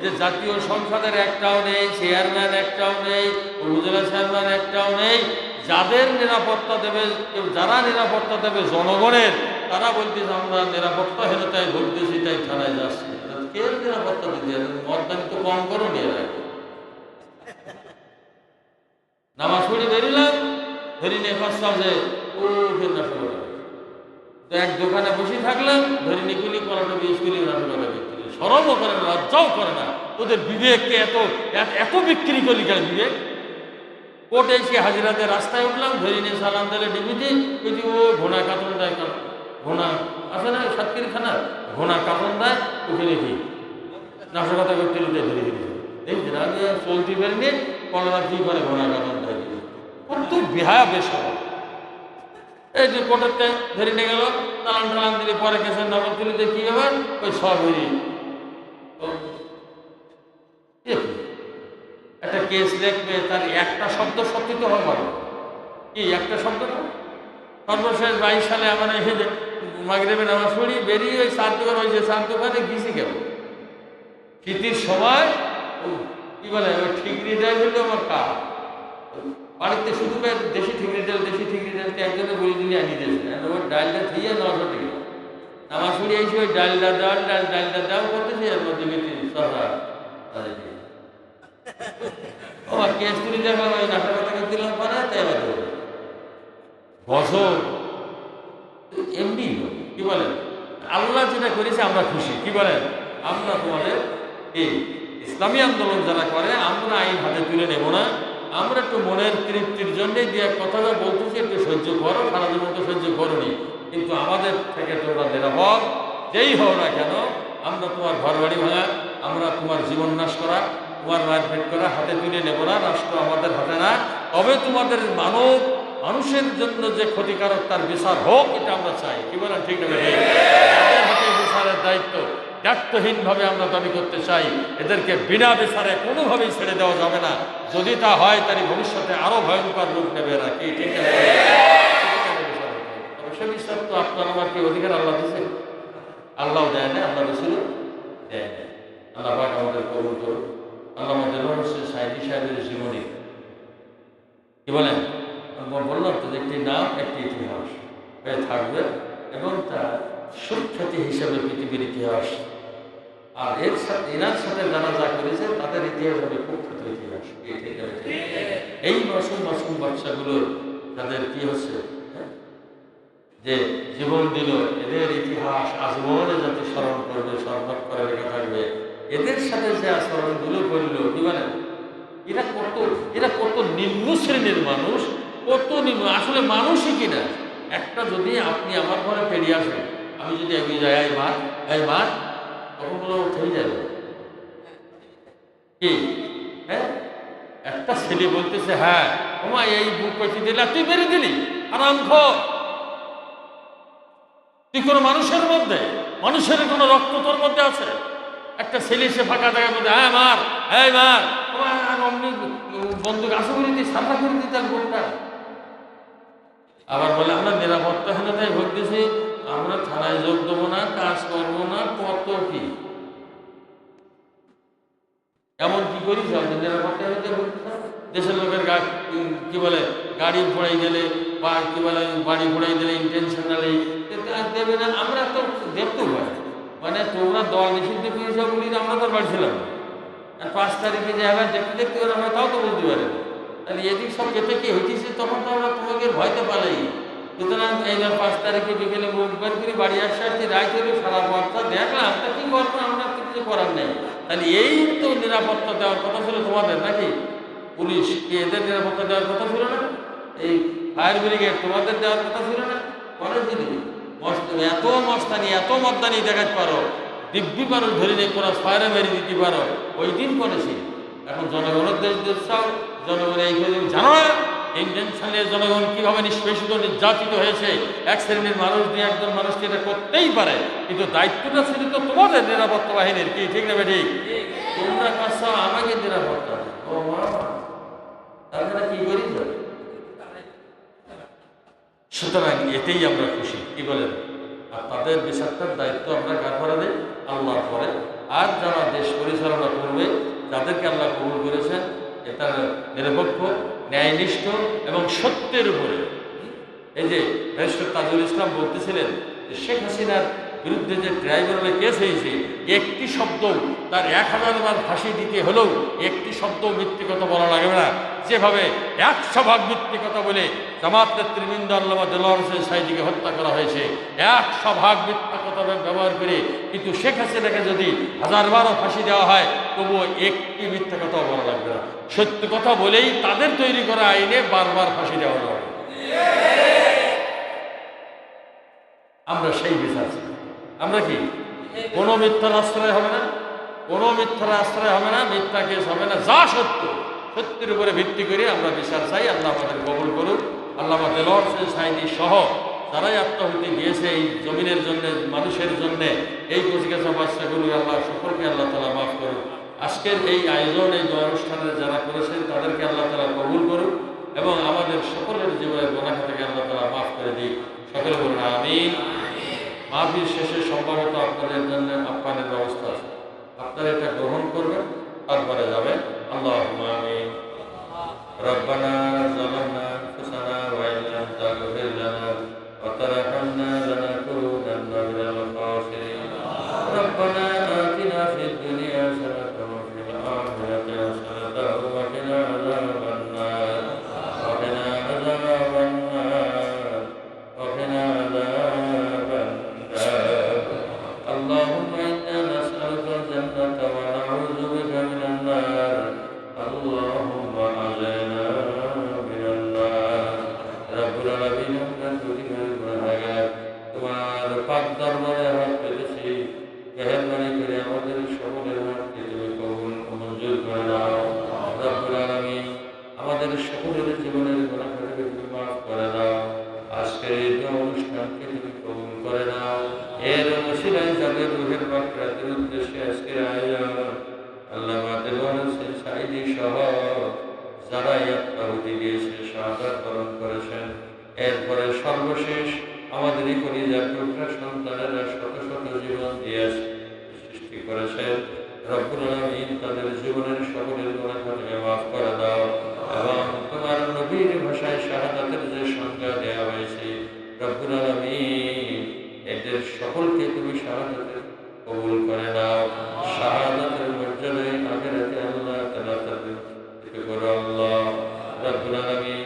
যে জাতীয় সংসদের একটাও নেই, চেয়ারম্যান একটাও নেই, উপজেলা চেয়ারম্যান একটাও নেই। যারা নিরাপত্তা দেবে জনগণের, তারা বলতেছে আমরা নিরাপত্তাহীনতায় ভোট দিয়েছি, তাই থানায় যাচ্ছি। কে নিরাপত্তা দিতে? মতদান তো কম করো নিয়ে রাখ। নামাজ পড়ে বেরিলাম, ধরি নিয়ে ফাঁসলাম যে ও ফের নাশো করা, তো এক দোকানে বসে থাকলাম, ধরি নিকুলি করাটা 20 কুলি নাশো করা বিক্রি, সরমও করে না, লজ্জাও করে না। ওদের বিবেককে এত বিক্রি করলি কেন বিবেক? কোর্টে এসে হাজিরাতে রাস্তায় উঠলাম, ধরি নিয়ে সালাম দিলে ডিবিটি, যদি ও ঘোড়া কাতন দেয়, ঘোড়া আছে না সাতক্ষীরা থানা, ঘোড়া কাতন দেয়, ওখানে কি নাশকতা করতে ধরে দিয়েছে। এই আমি চলতে পারিনি, কলরা কি করে ঘোড়া কাতন দেয়, কত বেহা বেশ। এই যে কোর্টের ধরে নিয়ে গেল, টালান দিলে, পরে কেসের নগর তুলিতে কি ব্যাপার, ওই সব একটা কেস দেখবে, তার একটা শব্দ সত্যি তো হওয়া পারে কি, একটা শব্দ না। সর্বশেষ 22 সালে আমার মাগরিবে নামাজ পড়ি, বেরিয়ে ওই চার দোকান হয়েছে, চার দোকানে গেছি কেমন শীতের সময় কি বলে ওই ঠিকরি দেয় বললে আমার কাজ বাড়িতে শুধু দেশি ঠিকরি দেয়, দেশি ঠিকরি দেয় একজনে বলে দিলে আনিয়ে দিয়েছে, ওর ডালটা দিয়ে 900 টাকা নামাজ পড়ি আইসি, ওই ডালটা দেওয়ার ডালটা দেওয়া করতেছি, এর মধ্যে বেশি সরা ও কেস তুলি দেখলাম ওই নাটা কথা দিলাম পারে তাই আবার বছর এমনি কি বলেন আল্লাহ যেটা করেছে আমরা খুশি, কি বলেন আমরা তোমাদের এই ইসলামী আন্দোলন যারা করে আমরা আইন হাতে তুলে নেব না, আমরা একটু মনের তৃপ্তির জন্যই দিয়ে কথাটা বলতেছি, একটু সহ্য করো, সারা জীবন তো সহ্য করোনি, কিন্তু আমাদের থেকে তোমরা নিরাপদ যেই হও না কেন, আমরা তোমার ঘর বাড়ি ভাঙা, আমরা তোমার জীবন নাশ করা, তোমার মারপিট করা হাতে তুলে নেব না, রাষ্ট্র আমাদের হাতে না, তবে তোমাদের মানুষের জন্য যে ক্ষতিকারক তার বিচার হোক, এটা আমরা চাই, কি বলেন ঠিক না? তাদের হাতে বিচারের দায়িত্ব দায়িত্বহীনভাবে আমরা দাবি করতে চাই, এদেরকে বিনা বিচারে কোনোভাবেই ছেড়ে দেওয়া যাবে না, যদি তা হয় তারই ভবিষ্যতে আরো ভয়ঙ্কর রূপ নেবে না, কি ঠিক না? সে বিচার তো আপনার আমার কি অধিকার আল্লাহ দিয়েছে? আল্লাহ দেয় না, আল্লাহ রসুলও দেয় না। আল্লাহ পাক আমাদের কবুল করুন। আল্লাহ আমাদের সাইদি সাহেবের জীবনী কি বলেন বললাম তো যে একটি নাম একটি ইতিহাস হয়ে থাকবে এবং তার সুখ্যাতি হিসেবে পৃথিবীর ইতিহাস, আর এর সাথে এনার সাথে যারা যা করেছে তাদের ইতিহাস হবে কুখ্যাত ইতিহাস। এই মাসুম বাচ্চাগুলোর তাদের কি হচ্ছে যে জীবন দিল, এদের ইতিহাস আজীবনে যাতে স্মরণ করবে, স্মরণ করে লেখা থাকবে, এদের সাথে যে আচরণগুলো করলো কি বলেন এরা কত নিম্ন শ্রেণীর মানুষ, কত নিম্ন আসলে মানুষই কিনা। একটা যদি আপনি আমার ঘরে পেরিয়ে আসবেন, আমি যদি এগিয়ে যাই এই মার তখন বলে উঠেই যাবে কি, হ্যাঁ একটা ছেলে বলতেছে হ্যাঁ ওমা এই বুক পেটি দিলে তুই মেরে দিলি আরাম খর, তুই কোনো মানুষের কোনো রক্ত তোর মধ্যে আছে? একটা ছেলে সে ফাঁকা জায়গার মধ্যে হ্যাঁ মার অমনি বন্দুক আসে করে দিই, সাফা করে দিই তার ভোটটা। আবার বলে আমরা নিরাপত্তাহীনতায় ভোট দিয়েছি, আমরা থানায় যোগ দেবো না, কাজ করবো না, কত কি এমন কি করিস নিরাপত্তাহীনতায় ভোট দিতাম। দেশের লোকের কি বলে গাড়ি ঘোড়াই গেলে বা কি বলে বাড়ি ঘোড়াই দিলে ইন্টেনশনালি দেবে না, আমরা তো দেখতেও পারি, মানে তোমরা দল নিষিদ্ধ করেছ বলি আমরা তো পারছিলাম না, আর 5 তারিখে যে আবার দেখতে পারে আমরা তাও তো বুঝতে পারি না, তাহলে এদিক সব কেটে কি হইতেছে তখন তো আমরা তোমাকে ভয়তে পালাই। সুতরাং এইবার 5 তারিখে বিকেলে মুখ বের করে বাড়ি আসতে রায় করে সারা পথটা দেখলাম, তা কি করবো, আমরা কিছু করার নেই। তাহলে এই তো নিরাপত্তা দেওয়ার কথা ছিল তোমাদের নাকি? পুলিশ কি এদের নিরাপত্তা দেওয়ার কথা ছিল না? এই ফায়ার ব্রিগেড তোমাদের দেওয়ার কথা ছিল না? পরে যদি এত মস্তানি এত মদ্দানি দেখাতে পারো, দিব্যি মানুষ ধরে নিয়ে কোনো ফায়ারে মেরে দিতে পারো, ওই দিন করেছি। এখন জনগণের দেশ চাও, জনগণ এই জানো না ইন্টেনশনালি জনগণ কিভাবে নিষ্পেষিত নির্যাতিত হয়েছে। এক শ্রেণীর মানুষ দিয়ে একজন মানুষকে এটা করতেই পারে, কিন্তু দায়িত্বটা ছিল তো তোমাদের নিরাপত্তা বাহিনীর, কি ঠিক না ঠিক? তোমরা কাছে আমাকে নিরাপত্তা ও তারা কি করি। সুতরাং এতেই আমরা খুশি, কি বলেন? আর তাদের বিচারটার দায়িত্ব আমরা কার পরে দেই? আল্লাহর পরে। আর যারা দেশ পরিচালনা করবে, যাদেরকে আল্লাহ কবুল করেছেন, এটা নিরপেক্ষ, ন্যায়নিষ্ঠ এবং সত্যের উপরে। এই যে ব্যারিস্টার তাজুল ইসলাম বলতেছিলেন যে শেখ হাসিনার বিরুদ্ধে যে ট্রাইব্যুনালে কেস হয়েছে, একটি শব্দ তার 1000 বার ফাঁসি দিতে হলেও একটি শব্দ মিথ্যে কথা বলা লাগবে না। যেভাবে 100 ভাগ মিথ্যে কথা বলে জামাত নেতৃবৃন্দ আল্লামা দেলোয়ার হোসেন সাঈদীকে হত্যা করা হয়েছে, 100 ভাগ মিথ্যা কথা ব্যবহার করে, কিন্তু শেখ হাসিনাকে যদি 1000 বারও ফাঁসি দেওয়া হয় তবুও একটি মিথ্যা কথাও বলা লাগবে না। সত্য কথা বলেই তাদের তৈরি করা আইনে বারবার ফাঁসি দেওয়া যাবে। আমরা সেই বিচার চাই। আমরা কি কোনো মিথ্যার আশ্রয় হবে না, কোনো মিথ্যার আশ্রয় হবে না, মিথ্যা কেস হবে না। যা সত্য, সত্যের উপরে ভিত্তি করে আমরা বিচার চাই। আল্লাহ আমাদের কবুল করুক। আল্লামা দেলোয়ার হোসেন সাঈদী সহ যারাই আত্মাহুতি দিয়েছে এই জমিনের জন্য, মানুষের জন্য, এই কচিকাঁচা বাচ্চাগুলো, আল্লাহ সকলকে আল্লাহ তাআলা মাফ করুক। আজকের এই আয়োজন, এই অনুষ্ঠানের যারা করেছেন তাদেরকে আল্লাহ তাআলা কবুল করুক এবং আমাদের সকলের জীবনের গুনাহ থেকে আল্লাহ তাআলা মাফ করে দিক। সকলে বলুন আমিন। মাহফিল শেষে সম্ভবত আপনাদের জন্য আপ্যায়নের ব্যবস্থা আছে, আপনারা এটা গ্রহণ করবেন, তারপরে যাবেন। আল্লাহুম্মা আমিন। রব্বানা যালামনা আনফুসানা ওয়া ইন লাম তাগফির লানা ওয়া তারহামনা লানাকুনান্না মিনাল খাসিরিন। রব্বানা আতিনা ফিদ দুনিয়া হাসানাতাও ওয়া ফিল আখিরাতি হাসানাতাও ওয়া কিনা আযাবান নার ওয়া কিনা আযাবান নার ওয়া কিনা আযাবান নার। আল্লাহুম্মা ইন্না নাসআলুকা আল জান্নাতা ওয়া নাউযু বিকা মিনান নার। আল্লাহুম্মা আযিনা মিনান নার। রব্বুল আলামিন, আমরা দুনিয়ার গুনাহগার, তোমার পাক দরবারে হাত পেতেছি, মেহেরবানি করে আমাদের সকলের হাতকে তুমি কবুল ও মঞ্জুর করে নাও। রব্বুল আলামিন, আমাদের সকলের জীবনের গুনাহকে তুমি মাফ করে দাও। আজকের এই অনুষ্ঠানকে তুমি কবুল করে নাও। এর ওসিলায় যাদের রূহের মাগফিরাতের উদ্দেশ্যে আজকের আয়োজন, আল্লামা দেওয়ান হোসেন সাঈদী সহ যারা আত্মাহুতি দিয়েছে, শাহাদাত বরণ করেছেন, এরপরে সর্বশেষ আমাদের এই কলিজার টুকরা সন্তানেরা শত শত জীবন দিয়ে সৃষ্টি করেছেন। রব্বুল আলামিন, তাদের জীবনের সকলের গুনাহকে মাফ করে দাও এবং তোমার নবীর ভাষায় শাহাদাতের যে সংজ্ঞা দেওয়া হয়েছে, রব্বুল আলামিন, এদের সকলকে তুমি শাহাদাতের কবুল করে নাও। শাহাদাতের মর্যাদায় আখিরাতে আল্লাহ তাআলা তাদের দিতে করো আল্লাহ রব্বুল আলামিন।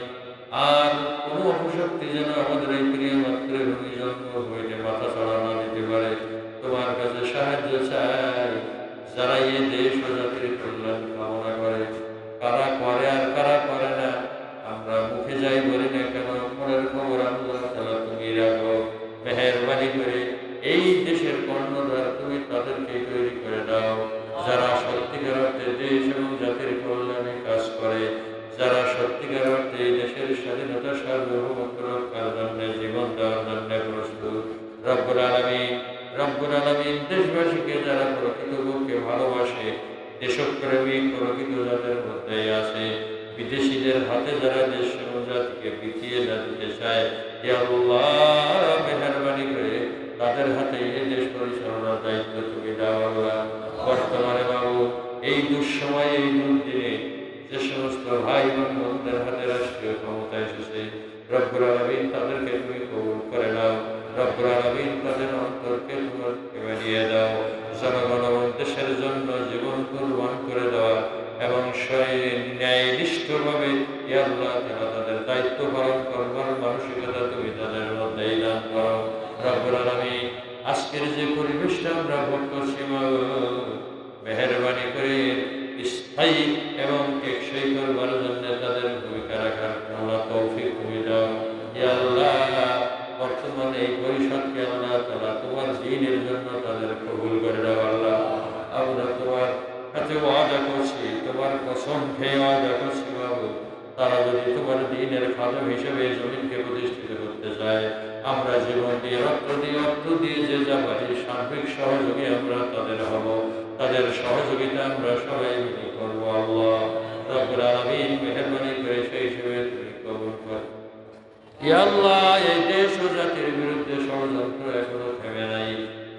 আর কোনো অপশক্তি যেন আমাদের এই প্রিয় মাতৃভূমি জন্মভূমিতে মাথা চড়া না দিতে পারে, তোমার কাছে সাহায্য চাই। যারা এই দেশ ও জাতির কল্যাণ কামনা করে, কারা করে আর কারা করে না, আমরা মুখে যাই বলি না কেন, মনের খবর আল্লাহ তাআলা তুমি রাখো। মেহেরবানি করে এই দেশের কর্ণধার তুমি তাদেরকে তৈরি করে দাও, যারা সত্যিকার অর্থে দেশ এবং জাতির কল্যাণে কাজ করে, যারা সত্যিকার অর্থে এই দেশের স্বাধীনতা সার্বভৌমত্ব রক্ষার জন্য জীবন দেওয়ার জন্য প্রস্তুত। রব্বুল আলামিন, রব্বুল আলামিন, দেশবাসীকে যারা প্রকৃত বুকে ভালোবাসে, দেশপ্রেমী প্রকৃত যাদের মধ্যে আছে, বিদেশিদের হাতে যারা দেশ এবং জাতিকে বিকিয়ে না দিতে চায়, হে আল্লাহ, মেহেরবানি করে তাদের হাতে এই দেশ পরিচালনার দায়িত্ব তুমি দাও আল্লাহ। বর্তমানে বাবু, এই দুঃসময়ে, এই দুর্দিনে যে সমস্ত ভাই এবং বোনদের হাতে রাষ্ট্রীয় ক্ষমতা এসেছে, রব্বুল আলামিন, তাদেরকে তুমি কবুল করে নাও। রব্বুল আলামিন, তাদের অন্তরকে তোমার বানিয়ে দাও। জনগণ এবং দেশের জন্য জীবন কুরবান করে দেওয়া এবং ন্যায়নিষ্ঠভাবে ইয়া আল্লাহ তাআলা তাদের দায়িত্ব পালন করবার মানসিকতা তুমি তাদের মধ্যে দান করো। রব্বুল আলামিন, আজকের যে পরিবেশটা আমরা ভোগ করছি, মেহেরবানি করে স্থায়ী এবং টেকসই করবার জন্য তাদের ভূমিকা রাখার আল্লাহ তৌফিক তুমি দাও। ইয়া আল্লাহ, বর্তমানে এই পরিষদকে আল্লাহ তাআলা তোমার দ্বীনের জন্য তাদের কবুল করে দাও আল্লাহ। আমরা তোমার কাছে ওয়াদা করছি, তোমার কসম খেয়ে ওয়াদা করছি বাবু, তারা যদি তোমার দ্বীনের খাদেম হিসেবে জমিনকে প্রতিষ্ঠিত করতে চায়, আমরা জীবন দিয়ে, রক্ত দিয়ে, অর্থ দিয়ে যে যা পারি সার্বিক সহযোগী আমরা তাদের হব। তাদের সহযোগিতা আমরা সবাই মিলে করবো আল্লাহ। রব্বুল আলামিন, মেহেরবানি করে সেই হিসেবে তুমি কবুল কর। ইয়া আল্লাহ, এই দেশ ও জাতির বিরুদ্ধে ষড়যন্ত্র এখনো থেমে নাই।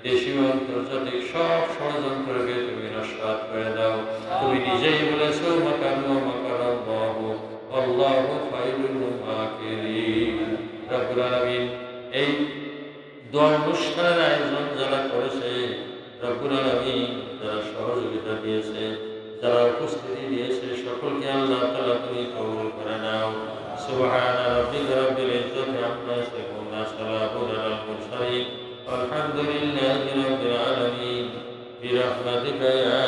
দেশীয় আন্তর্জাতিক সব ষড়যন্ত্রকে তুমি নস্যাৎ করে দাও। তুমি নিজেই বলেছো, মাকারু মাকারাল্লাহু আল্লাহু খায়রুল মাকিরিন। রব্বুল আলামিন, এই দোয়া অনুষ্ঠানের আয়োজন যারা করেছে, রব্বুল আলামিন, যারা সহযোগিতা দিয়েছে, যারা উপস্থিতি দিয়েছে, সকলকে আল্লাহ তাআলা তুমি কবুল করে নাও। সুবহানা রাব্বিকা রাব্বিল ইজ্জাতি আম্মা ইয়াসিফুন, সালামুন আলাল মুরসালিন, আলহামদুলিল্লাহি রাব্বিল আলামিন। বিরহমাতিকা ইয়া